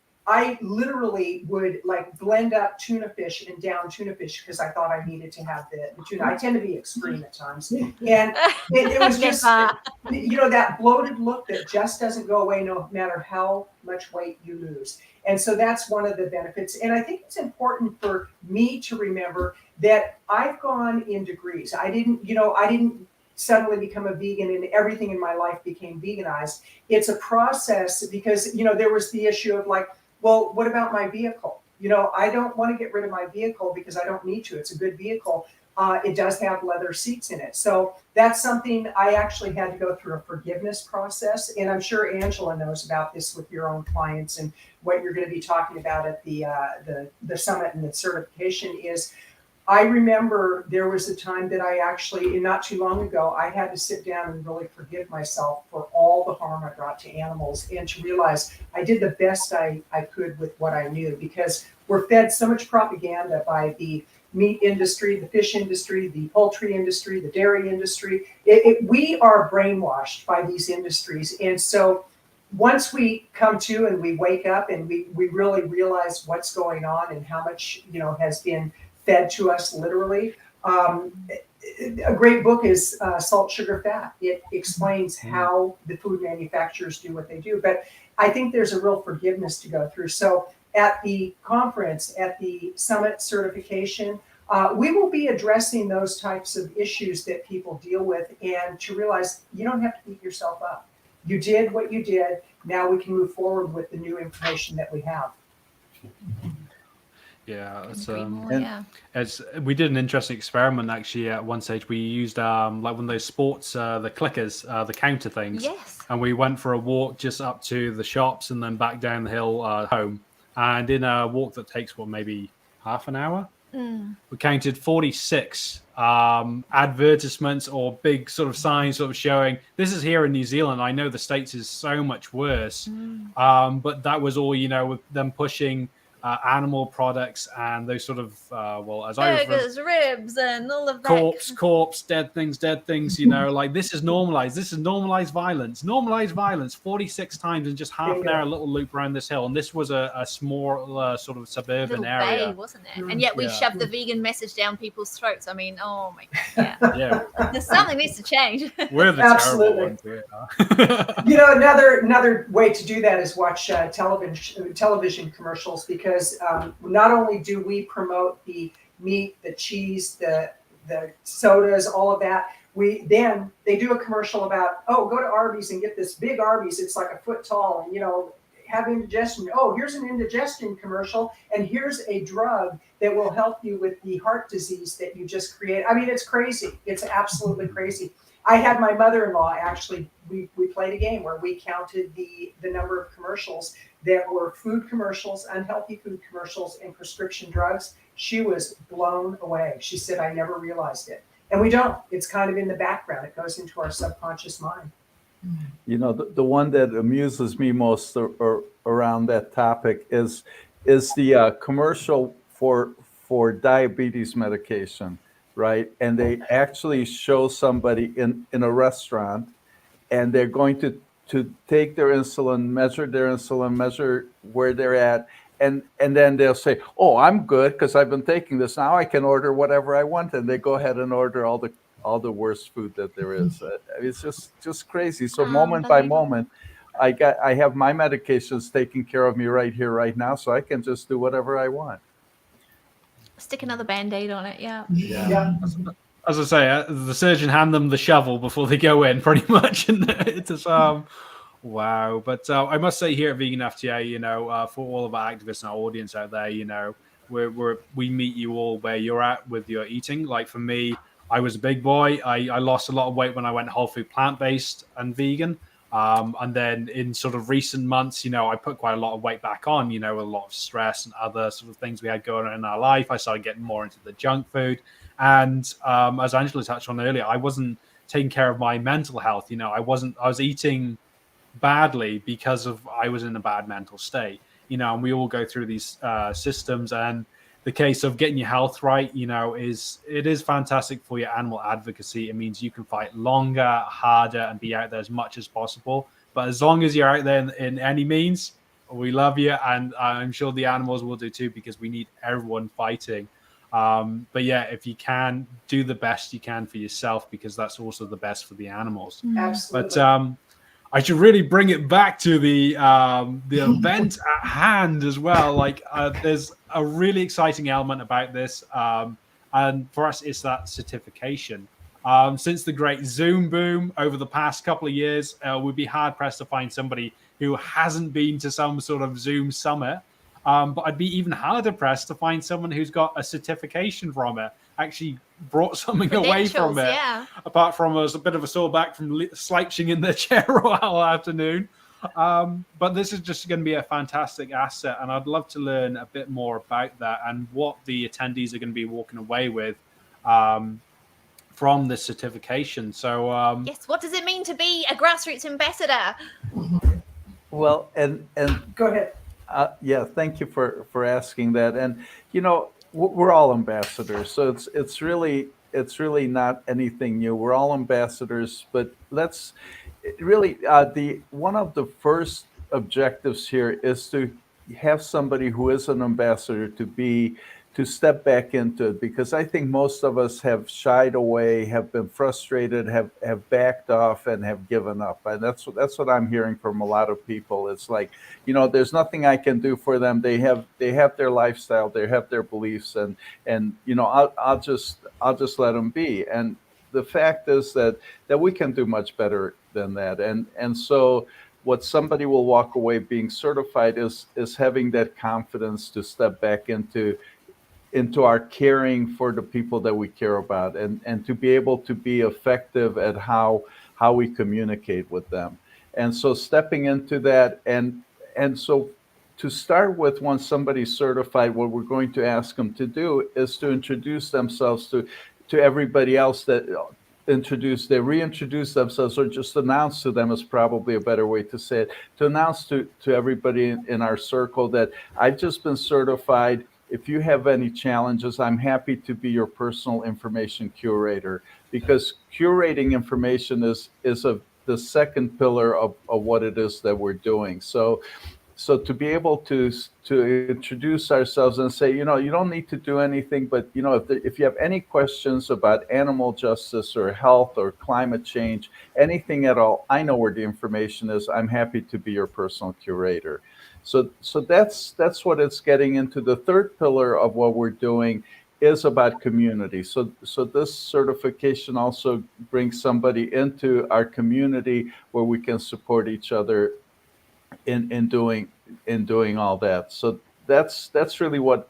literally would like blend up tuna fish and down tuna fish because I thought I needed to have the tuna. I tend to be extreme at times. And it was just, that bloated look that just doesn't go away no matter how much weight you lose. And so that's one of the benefits. And I think it's important for me to remember that I've gone in degrees. I didn't suddenly become a vegan and everything in my life became veganized. It's a process because, there was the issue of like, well, what about my vehicle? I don't want to get rid of my vehicle because I don't need to. It's a good vehicle. It does have leather seats in it. So that's something I actually had to go through a forgiveness process. And I'm sure Angela knows about this with your own clients, and what you're going to be talking about at the summit and the certification is, I remember there was a time that I actually, not too long ago, I had to sit down and really forgive myself for all the harm I brought to animals, and to realize I did the best I could with what I knew, because we're fed so much propaganda by the meat industry, the fish industry, the poultry industry, the dairy industry. We are brainwashed by these industries. And so once we come to and we wake up and we really realize what's going on and how much, has been fed to us literally. A great book is Salt, Sugar, Fat. It explains how the food manufacturers do what they do. But I think there's a real forgiveness to go through. So at the conference, at the summit certification, we will be addressing those types of issues that people deal with, and to realize you don't have to beat yourself up. You did what you did. Now we can move forward with the new information that we have. Yeah, it's as we did an interesting experiment actually. At one stage, we used like one of those sports, the clickers, the counter things. Yes. And we went for a walk just up to the shops and then back down the hill home. And in a walk that takes maybe half an hour, we counted 46 advertisements or big sort of signs sort of showing this is here in New Zealand. I know the States is so much worse, but that was all, with them pushing animal products and those sort of burgers, ribs, and all of that. Corpse, dead things, like this is normalized violence 46 times in just half an hour, a little loop around this hill. And this was a small sort of suburban area, bay, wasn't it? And yet we shoved the vegan message down people's throats. I mean, oh my god, yeah. There's something needs to change. We're the Absolutely. Terrible ones. Another way to do that is watch television commercials, because not only do we promote the meat, the cheese, the sodas, all of that, they do a commercial about, go to Arby's and get this big Arby's. It's like a foot tall, and have indigestion. Oh, here's an indigestion commercial, and here's a drug that will help you with the heart disease that you just created. I mean, it's crazy. It's absolutely crazy. I had my mother-in-law actually, we played a game where we counted the number of commercials that were food commercials, unhealthy food commercials, and prescription drugs. She was blown away. She said, I never realized it. And we don't. It's kind of in the background. It goes into our subconscious mind. The one that amuses me most around that topic is the commercial for diabetes medication, right? And they actually show somebody in a restaurant, and they're going to take their insulin, measure where they're at, and then they'll say, oh, I'm good because I've been taking this. Now I can order whatever I want, and they go ahead and order all the worst food that there is. It's just crazy. So moment by moment, I have my medications taking care of me right here, right now, so I can just do whatever I want. Stick another Band-Aid on it, yeah. As I say, the surgeon hand them the shovel before they go in, pretty much, and it's wow. But I must say, here at Vegan FTA, for all of our activists and our audience out there, we meet you all where you're at with your eating. Like for me, I was a big boy. I lost a lot of weight when I went whole food, plant-based, and vegan. And then in sort of recent months, I put quite a lot of weight back on, a lot of stress and other sort of things we had going on in our life. I started getting more into the junk food. And as Angela touched on earlier, I wasn't taking care of my mental health. I was eating badly because I was in a bad mental state, and we all go through these systems. And the case of getting your health right, is fantastic for your animal advocacy. It means you can fight longer, harder, and be out there as much as possible. But as long as you're out there in any means, we love you. And I'm sure the animals will do too, because we need everyone fighting. But yeah, if you can, do the best you can for yourself, because that's also the best for the animals. Absolutely. But I should really bring it back to the event at hand as well. Like there's a really exciting element about this. And for us, it's that certification. Since the great Zoom boom over the past couple of years, we'd be hard pressed to find somebody who hasn't been to some sort of Zoom summit. But I'd be even harder pressed to find someone who's got a certification from it, actually brought something away from it, apart from a bit of a sore back from slouching in their chair all afternoon. But this is just going to be a fantastic asset, and I'd love to learn a bit more about that and what the attendees are going to be walking away with from this certification. So yes, what does it mean to be a grassroots ambassador? Well, and Go ahead. Yeah, thank you for asking that. And we're all ambassadors, so it's really not anything new. We're all ambassadors, but let's really one of the first objectives here is to have somebody who is an ambassador to step back into it, because I think most of us have shied away, have been frustrated, have backed off, and have given up. And that's what I'm hearing from a lot of people. It's like, there's nothing I can do for them. They have their lifestyle, they have their beliefs, and I'll just let them be. And the fact is that we can do much better than that. And so what somebody will walk away being certified is having that confidence to step back into our caring for the people that we care about, and to be able to be effective at how we communicate with them. And so stepping into that, and so to start with, once somebody's certified, what we're going to ask them to do is to introduce themselves to everybody else, they reintroduce themselves, or just announce to them is probably a better way to say it, to announce to everybody in our circle that I've just been certified. If you have any challenges, I'm happy to be your personal information curator, because curating information is the second pillar of what it is that we're doing. So to be able to introduce ourselves and say, you don't need to do anything, but if you have any questions about animal justice or health or climate change, anything at all, I know where the information is. I'm happy to be your personal curator. So that's what it's getting into. The third pillar of what we're doing is about community. So this certification also brings somebody into our community where we can support each other in doing all that. So that's really what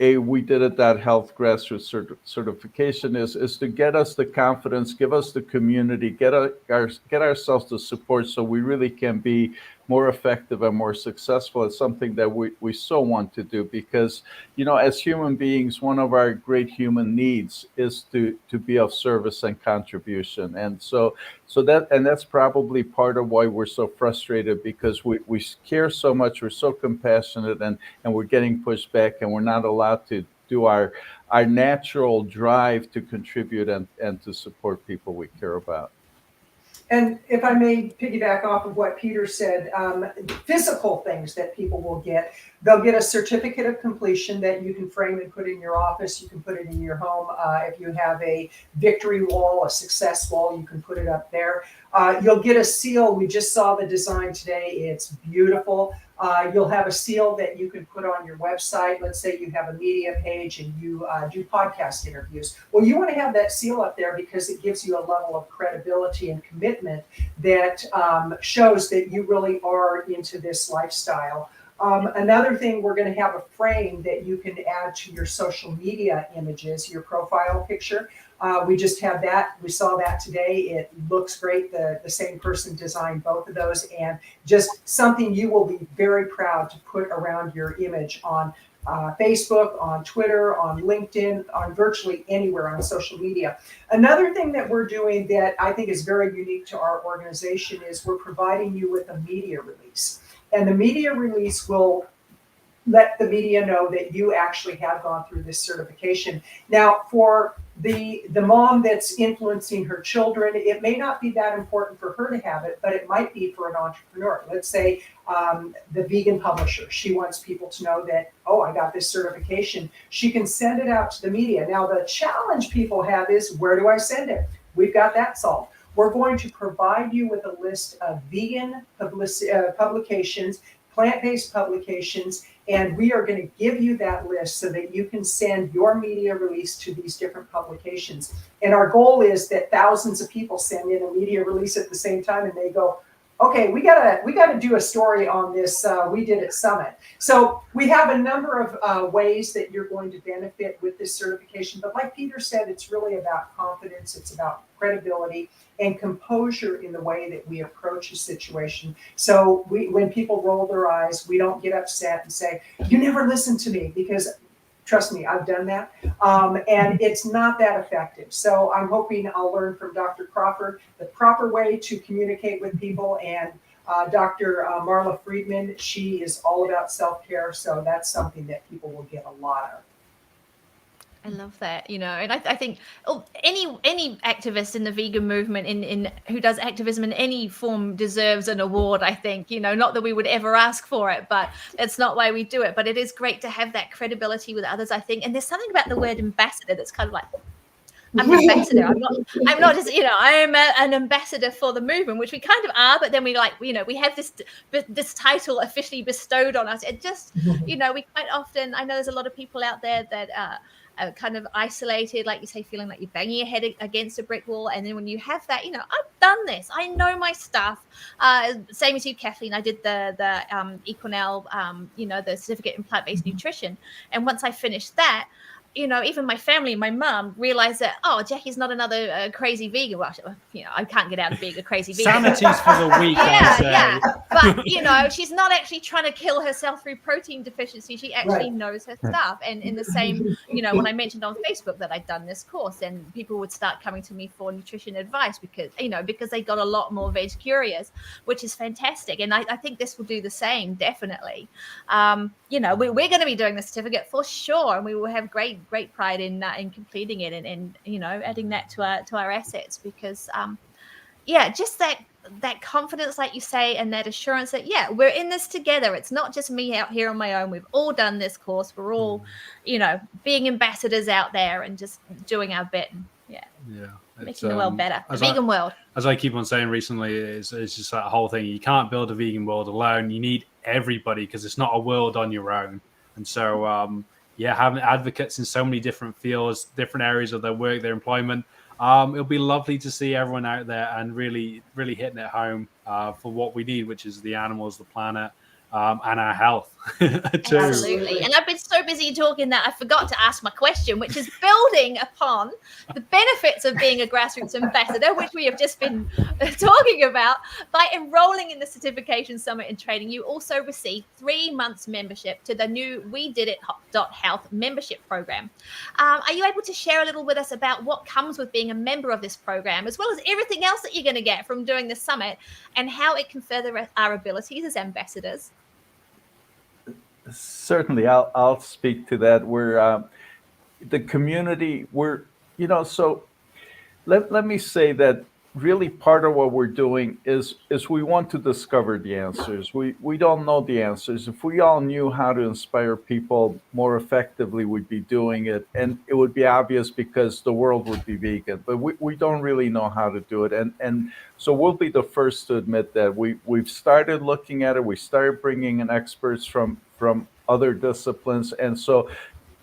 we did at that Health Grassroots certification is to get us the confidence, give us the community, get ourselves the support, so we really can be more effective and more successful at something that we so want to do. Because as human beings, one of our great human needs is to be of service and contribution. And so that's probably part of why we're so frustrated, because we care so much, we're so compassionate, and we're getting pushed back, and we're not allowed to do our natural drive to contribute and to support people we care about. And if I may piggyback off of what Peter said, physical things that people will get, they'll get a certificate of completion that you can frame and put in your office. You can put it in your home. If you have a victory wall, a success wall, you can put it up there. You'll get a seal. We just saw the design today. It's beautiful. You'll have a seal that you can put on your website. Let's say you have a media page and you do podcast interviews. Well, you want to have that seal up there because it gives you a level of credibility and commitment that shows that you really are into this lifestyle. Another thing, we're going to have a frame that you can add to your social media images, your profile picture. We just have that. We saw that today. It looks great. The same person designed both of those, and just something you will be very proud to put around your image on Facebook, on Twitter, on LinkedIn, on virtually anywhere on social media. Another thing that we're doing that I think is very unique to our organization is we're providing you with a media release. And the media release will let the media know that you actually have gone through this certification. Now, for the mom that's influencing her children, it may not be that important for her to have it, but it might be for an entrepreneur. Let's say the vegan publisher, she wants people to know that, oh, I got this certification. She can send it out to the media. Now, the challenge people have is, where do I send it? We've got that solved. We're going to provide you with a list of vegan publications, plant-based publications, and we are going to give you that list so that you can send your media release to these different publications. And our goal is that thousands of people send in a media release at the same time, and they go, okay, we gotta do a story on this. We Did It Summit. So we have a number of ways that you're going to benefit with this certification. But like Peter said, it's really about confidence. It's about credibility and composure in the way that we approach a situation. So when people roll their eyes, we don't get upset and say, "You never listened to me," because trust me, I've done that. And it's not that effective. So I'm hoping I'll learn from Dr. Crawford the proper way to communicate with people. And Dr. Marla Friedman, she is all about self-care. So that's something that people will get a lot of. I love that, and I think any activist in the vegan movement in who does activism in any form deserves an award. I think, not that we would ever ask for it, but it's not why we do it. But it is great to have that credibility with others, I think. And there's something about the word ambassador that's kind of like, I'm an ambassador. I'm not just, I am an ambassador for the movement, which we kind of are, but then we we have this title officially bestowed on us. It just, we quite often, I know there's a lot of people out there that are kind of isolated, like you say, feeling like you're banging your head against a brick wall. And then when you have that, I've done this, I know my stuff. Same as you, Kathleen, I did the Equinel, the certificate in plant-based nutrition. And once I finished that, even my family, my mum realized that, oh, Jackie's not another crazy vegan. Well, I can't get out of being a crazy vegan. Sanity's for the weak, I say. Yeah. But, she's not actually trying to kill herself through protein deficiency. She actually knows her stuff. And in the same, when I mentioned on Facebook that I'd done this course, and people would start coming to me for nutrition advice because they got a lot more veg curious, which is fantastic. And I think this will do the same, definitely. We're going to be doing the certificate for sure. And we will have great pride in completing it and adding that to our assets, because just that confidence, like you say, and that assurance that we're in this together. It's not just me out here on my own. We've all done this course. We're all being ambassadors out there and just doing our bit. Making the world better, the vegan world. As I keep on saying recently, it's just that whole thing. You can't build a vegan world alone. You need everybody, because it's not a world on your own. And so having advocates in so many different fields, different areas of their work, their employment. It'll be lovely to see everyone out there and really, really hitting it home for what we need, which is the animals, the planet, and our health too. Absolutely. And I've been so busy talking that I forgot to ask my question, which is building upon the benefits of being a grassroots ambassador, which we have just been talking about. By enrolling in the certification summit and training, you also receive 3 months membership to the new We Did It Health membership program. Are you able to share a little with us about what comes with being a member of this program, as well as everything else that you're going to get from doing the summit, and how it can further our abilities as ambassadors? Certainly, I'll speak to that. We're the community. So let me say that really part of what we're doing is we want to discover the answers. We don't know the answers. If we all knew how to inspire people more effectively, we'd be doing it, and it would be obvious because the world would be vegan. But we don't really know how to do it, and so we'll be the first to admit that we've started looking at it. We started bringing in experts from other disciplines, and so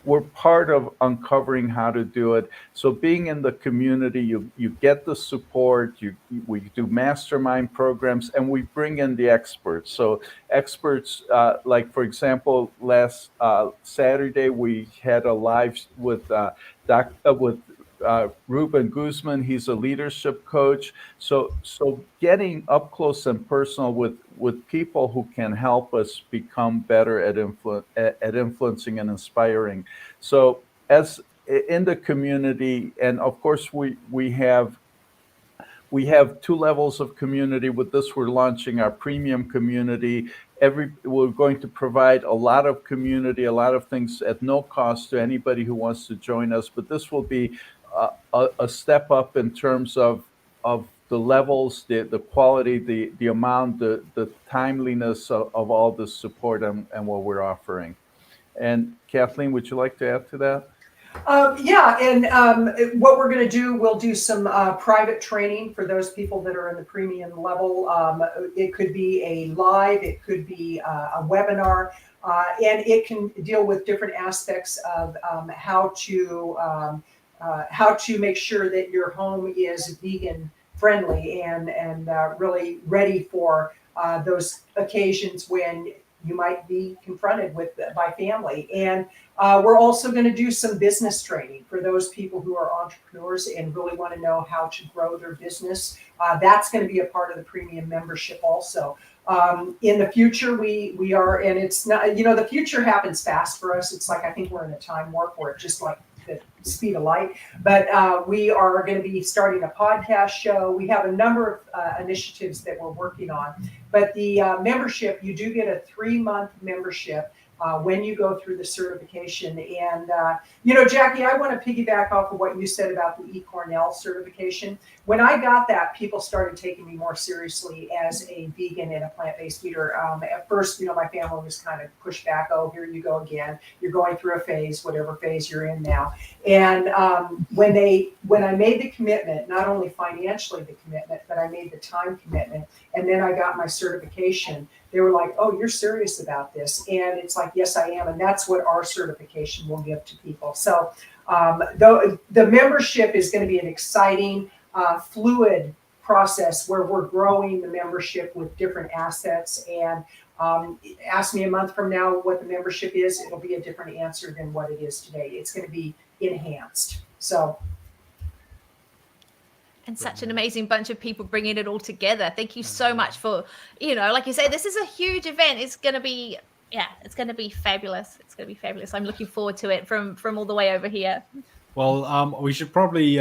we're part of uncovering how to do it. So being in the community, you get the support. We do mastermind programs, and we bring in the experts. So experts, like for example, last Saturday we had a live with Ruben Guzman. He's a leadership coach. So getting up close and personal with people who can help us become better at influencing and inspiring. So as in the community, and of course we have 2 levels of community. With this, we're launching our premium community. We're going to provide a lot of community, a lot of things at no cost to anybody who wants to join us. But this will be a step up in terms of the levels, the quality, the amount, the timeliness of all the support and what we're offering. And Kathleen, would you like to add to that? What we're going to do, we'll do some private training for those people that are in the premium level. It could be a live, it could be a webinar, and it can deal with different aspects of how to make sure that your home is vegan friendly and really ready for those occasions when you might be confronted by family. And we're also going to do some business training for those people who are entrepreneurs and really want to know how to grow their business. That's going to be a part of the premium membership also. In the future, we are, and it's not, the future happens fast for us. It's like, I think we're in a time warp where it's just like the speed of light, but we are going to be starting a podcast show. We have a number of initiatives that we're working on, but the membership, you do get a 3-month membership when you go through the certification. And, Jackie, I want to piggyback off of what you said about the eCornell certification. When I got that, people started taking me more seriously as a vegan and a plant-based eater. At first, my family was kind of pushed back. Oh, here you go again. You're going through a phase, whatever phase you're in now. And when I made the commitment, not only financially the commitment, but I made the time commitment, and then I got my certification, they were like, oh, you're serious about this. And it's like, yes, I am. And that's what our certification will give to people. So the membership is going to be an exciting, fluid process where we're growing the membership with different assets. And ask me a month from now what the membership is, it'll be a different answer than what it is today. It's going to be enhanced. So. And such an amazing bunch of people bringing it all together. Thank you so much for, like you say, this is a huge event. It's going to be, it's going to be fabulous. It's going to be fabulous. I'm looking forward to it from all the way over here. Well, we should probably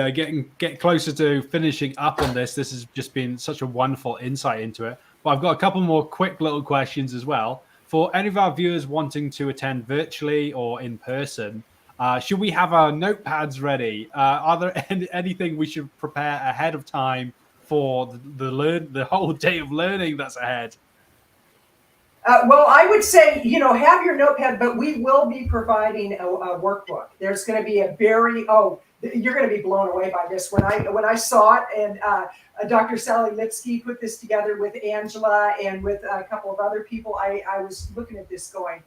get closer to finishing up on this. This has just been such a wonderful insight into it. But I've got a couple more quick little questions as well. For any of our viewers wanting to attend virtually or in person, should we have our notepads ready? Are there anything we should prepare ahead of time for the whole day of learning that's ahead? Well, I would say, have your notepad, but we will be providing a workbook. There's going to be you're going to be blown away by this. When I saw it, and Dr. Sally Lipsky put this together with Angela and with a couple of other people, I was looking at this going,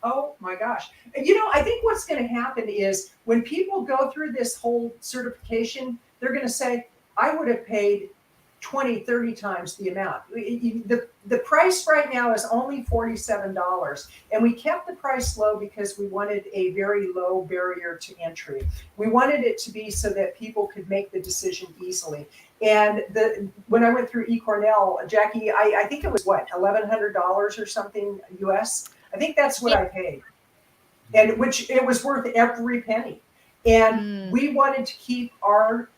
oh my gosh. I think what's going to happen is when people go through this whole certification, they're going to say, I would have paid 20, 30 times the amount. The price right now is only $47. And we kept the price low because we wanted a very low barrier to entry. We wanted it to be so that people could make the decision easily. And when I went through eCornell, Jackie, I think it was $1,100 or something US. I think that's what I paid, and which it was worth every penny. And we wanted to keep our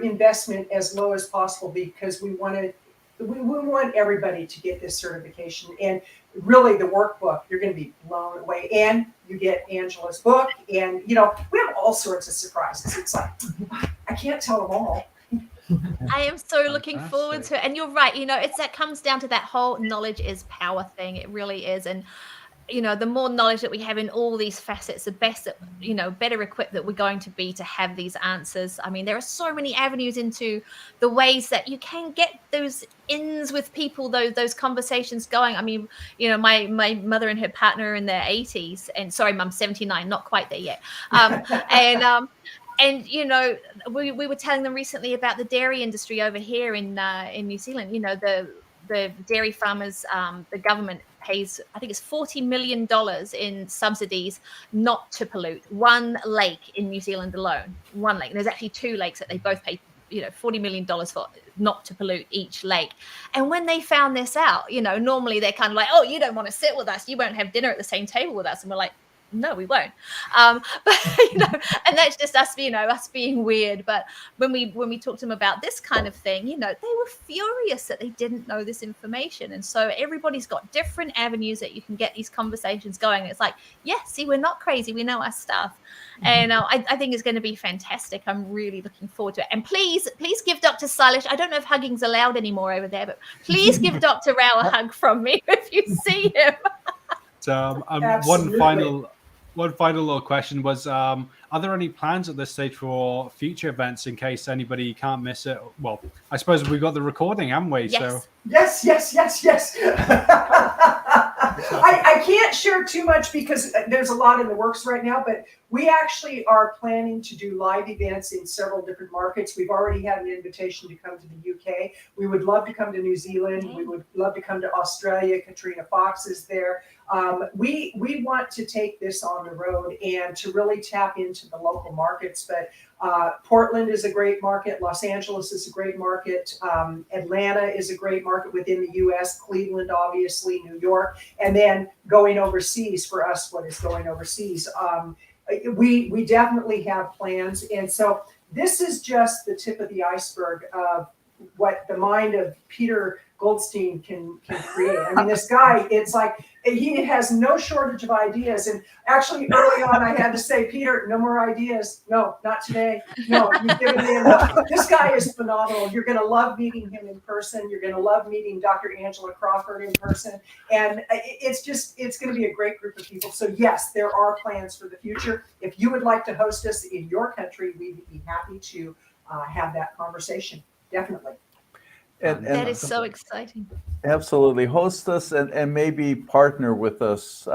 investment as low as possible because we want everybody to get this certification. And really, the workbook, you're going to be blown away. And you get Angela's book, and we have all sorts of surprises. It's like I can't tell them all. I am so looking forward to it. And you're right. That comes down to that whole knowledge is power thing. It really is. And the more knowledge that we have in all these facets, the best that, better equipped that we're going to be to have these answers. I mean, there are so many avenues into the ways that you can get those ins with people, those conversations going. I mean, my mother and her partner are in their 80s, and sorry, Mum, 79, not quite there yet. And we were telling them recently about the dairy industry over here in New Zealand. The dairy farmers, the government pays, I think it's $40 million in subsidies not to pollute one lake in New Zealand alone. One lake. And there's actually 2 lakes that they both pay, $40 million for not to pollute each lake. And when they found this out, normally they're kind of like, oh, you don't want to sit with us. You won't have dinner at the same table with us. And we're like, no, we won't. But and that's just us being weird. But when we talked to them about this kind of thing, they were furious that they didn't know this information. And so everybody's got different avenues that you can get these conversations going. It's like, see, we're not crazy. We know our stuff. And I think it's going to be fantastic. I'm really looking forward to it. And please give Dr. Salish, I don't know if hugging's allowed anymore over there, but please give Dr. Rao a hug from me if you see him. One final little question was, are there any plans at this stage for future events in case anybody can't miss it? Well, I suppose we've got the recording, haven't we? Yes. Yes. I can't share too much because there's a lot in the works right now, but We actually are planning to do live events in several different markets. We've already had an invitation to come to the UK. We would love to come to New Zealand. We would love to come to Australia. Katrina Fox is there. We want to take this on the road and to really tap into the local markets. But Portland is a great market. Los Angeles is a great market. Atlanta is a great market within the U.S. Cleveland, obviously, New York, and then going overseas for us. What is going overseas? We definitely have plans, and so this is just the tip of the iceberg of what the mind of Peter Goldstein can create. I mean, this guy, it's like he has no shortage of ideas. And actually, early on, I had to say, Peter, no more ideas. No, not today. No, you've given me enough. This guy is phenomenal. You're going to love meeting him in person. You're going to love meeting Dr. Angela Crawford in person. And it's going to be a great group of people. So yes, there are plans for the future. If you would like to host us in your country, we'd be happy to have that conversation. Definitely. And that is so exciting. Absolutely. Host us and maybe partner with us,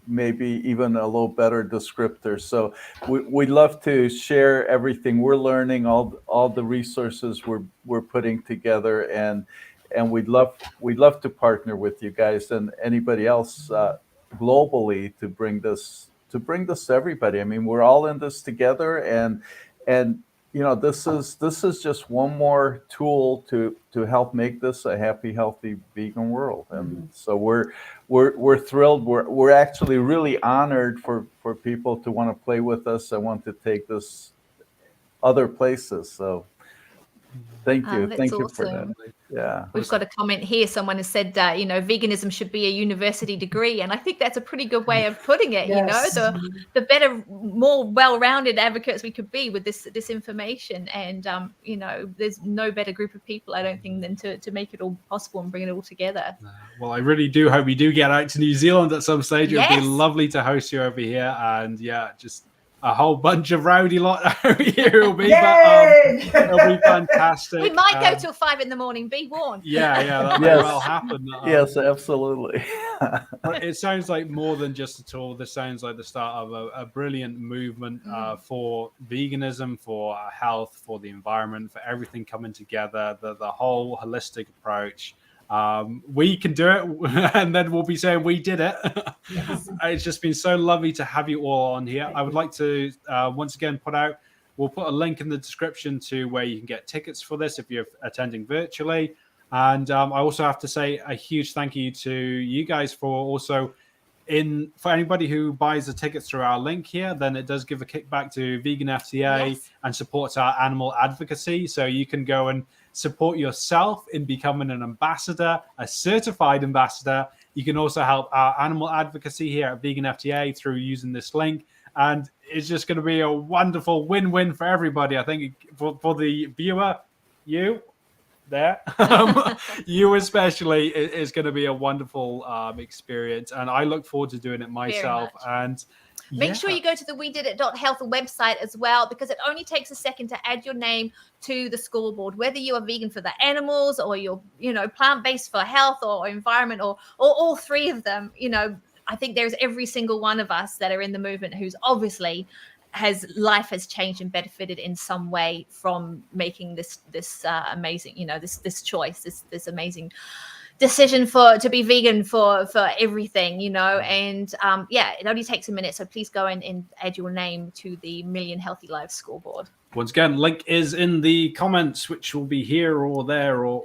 maybe even a little better descriptor. So we'd love to share everything we're learning, all the resources we're putting together, and we'd love to partner with you guys and anybody else globally to bring this to everybody. I mean, we're all in this together, and you know, this is just one more tool to help make this a happy, healthy vegan world. And so we're thrilled. We're actually really honored for people to want to play with us and want to take this other places. So thank you. Thank you for that. Yeah. We've got a comment here. Someone has said that, you know, veganism should be a university degree. And I think that's a pretty good way of putting it. Yes. You know, the better, more well-rounded advocates we could be with this information. And, you know, there's no better group of people, I don't think, than to make it all possible and bring it all together. Well, I really do hope we do get out to New Zealand at some stage. It would Yes. be lovely to host you over here. And yeah, just a whole bunch of rowdy lot over here it'll be. Yay! But it'll be fantastic. We might go till 5 a.m. Be warned. Yeah, that may well happen. Yes, absolutely. But it sounds like more than just a tool. This sounds like the start of a brilliant movement for veganism, for health, for the environment, for everything coming together, the whole holistic approach. We can do it, and then we'll be saying we did it. Yes. It's just been so lovely to have you all on here. I would like to once again we'll put a link in the description to where you can get tickets for this if you're attending virtually. And I also have to say a huge thank you to you guys for also for anybody who buys the tickets through our link here, then it does give a kickback to Vegan FTA and supports our animal advocacy. So you can go and support yourself in becoming an ambassador, a certified ambassador. You can also help our animal advocacy here at Vegan FTA through using this link. And it's just going to be a wonderful win-win for everybody. I think for the viewer, you there, you especially, is going to be a wonderful experience. And I look forward to doing it myself. And make sure you go to the wedidit.health website as well, because it only takes a second to add your name to the scoreboard, whether you are vegan for the animals or you're, you know, plant-based for health or environment or all three of them. You know, I think there's every single one of us that are in the movement who's obviously life has changed and benefited in some way from making this amazing, you know, this choice, this amazing decision to be vegan for everything, you know. And it only takes a minute, so please go in and add your name to the Million Healthy Lives scoreboard. Once again, link is in the comments, which will be here or there or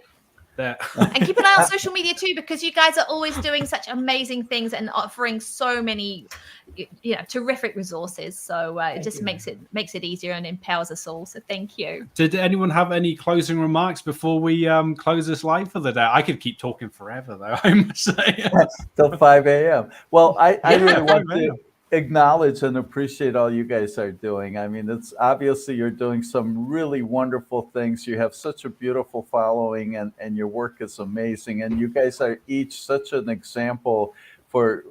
there. And keep an eye on social media too, because you guys are always doing such amazing things and offering so many, you know, terrific resources. So it just makes it easier and empowers us all. So thank you. Did anyone have any closing remarks before we close this live for the day? I could keep talking forever, though, I must say. Till 5 a.m. Well, I really want to acknowledge and appreciate all you guys are doing. I mean, it's obviously you're doing some really wonderful things. You have such a beautiful following, and your work is amazing. And you guys are each such an example for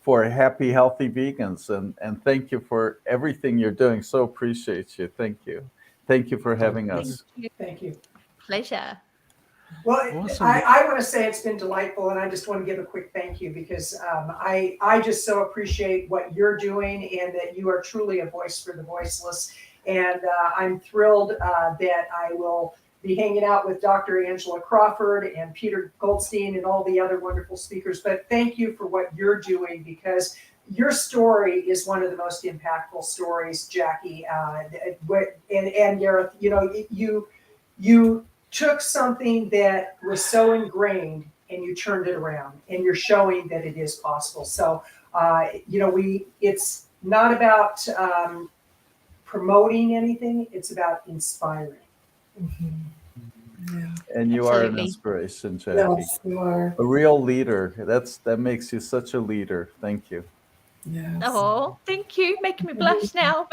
happy, healthy vegans. And thank you for everything you're doing. So appreciate you. Thank you. Thank you for having us. Thank you. Pleasure. Well, Awesome. I want to say it's been delightful, and I just want to give a quick thank you because I just so appreciate what you're doing and that you are truly a voice for the voiceless. And I'm thrilled that I will be hanging out with Dr. Angela Crawford and Peter Goldstein and all the other wonderful speakers. But thank you for what you're doing, because your story is one of the most impactful stories, Jackie. And Gareth, you know, you took something that was so ingrained and you turned it around, and you're showing that it is possible. So, you know, it's not about promoting anything, it's about inspiring. Yeah. And you are an Absolutely. inspiration, Jackie. Yes, you are. A real leader. That makes you such a leader. Thank you. Yes. Oh, thank you. Making me blush now.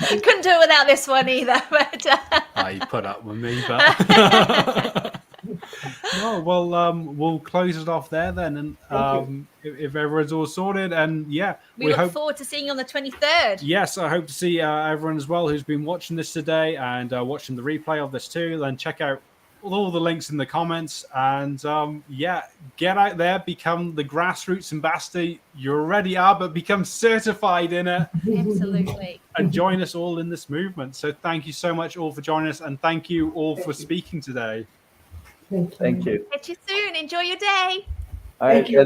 Couldn't do it without this one either. But You put up with me, but no. Well, we'll close it off there then, and if everyone's all sorted, and yeah, we look hope. forward to seeing you on the 23rd. Yes, I hope to see everyone as well who's been watching this today and watching the replay of this too. Then check out all the links in the comments, and yeah, get out there, become the Grassroots Ambassador. You already are, but become certified in it. Absolutely. And join us all in this movement. So thank you so much all for joining us, and thank you all for speaking today. Thank you. Catch you soon. Enjoy your day. All right. Thank you.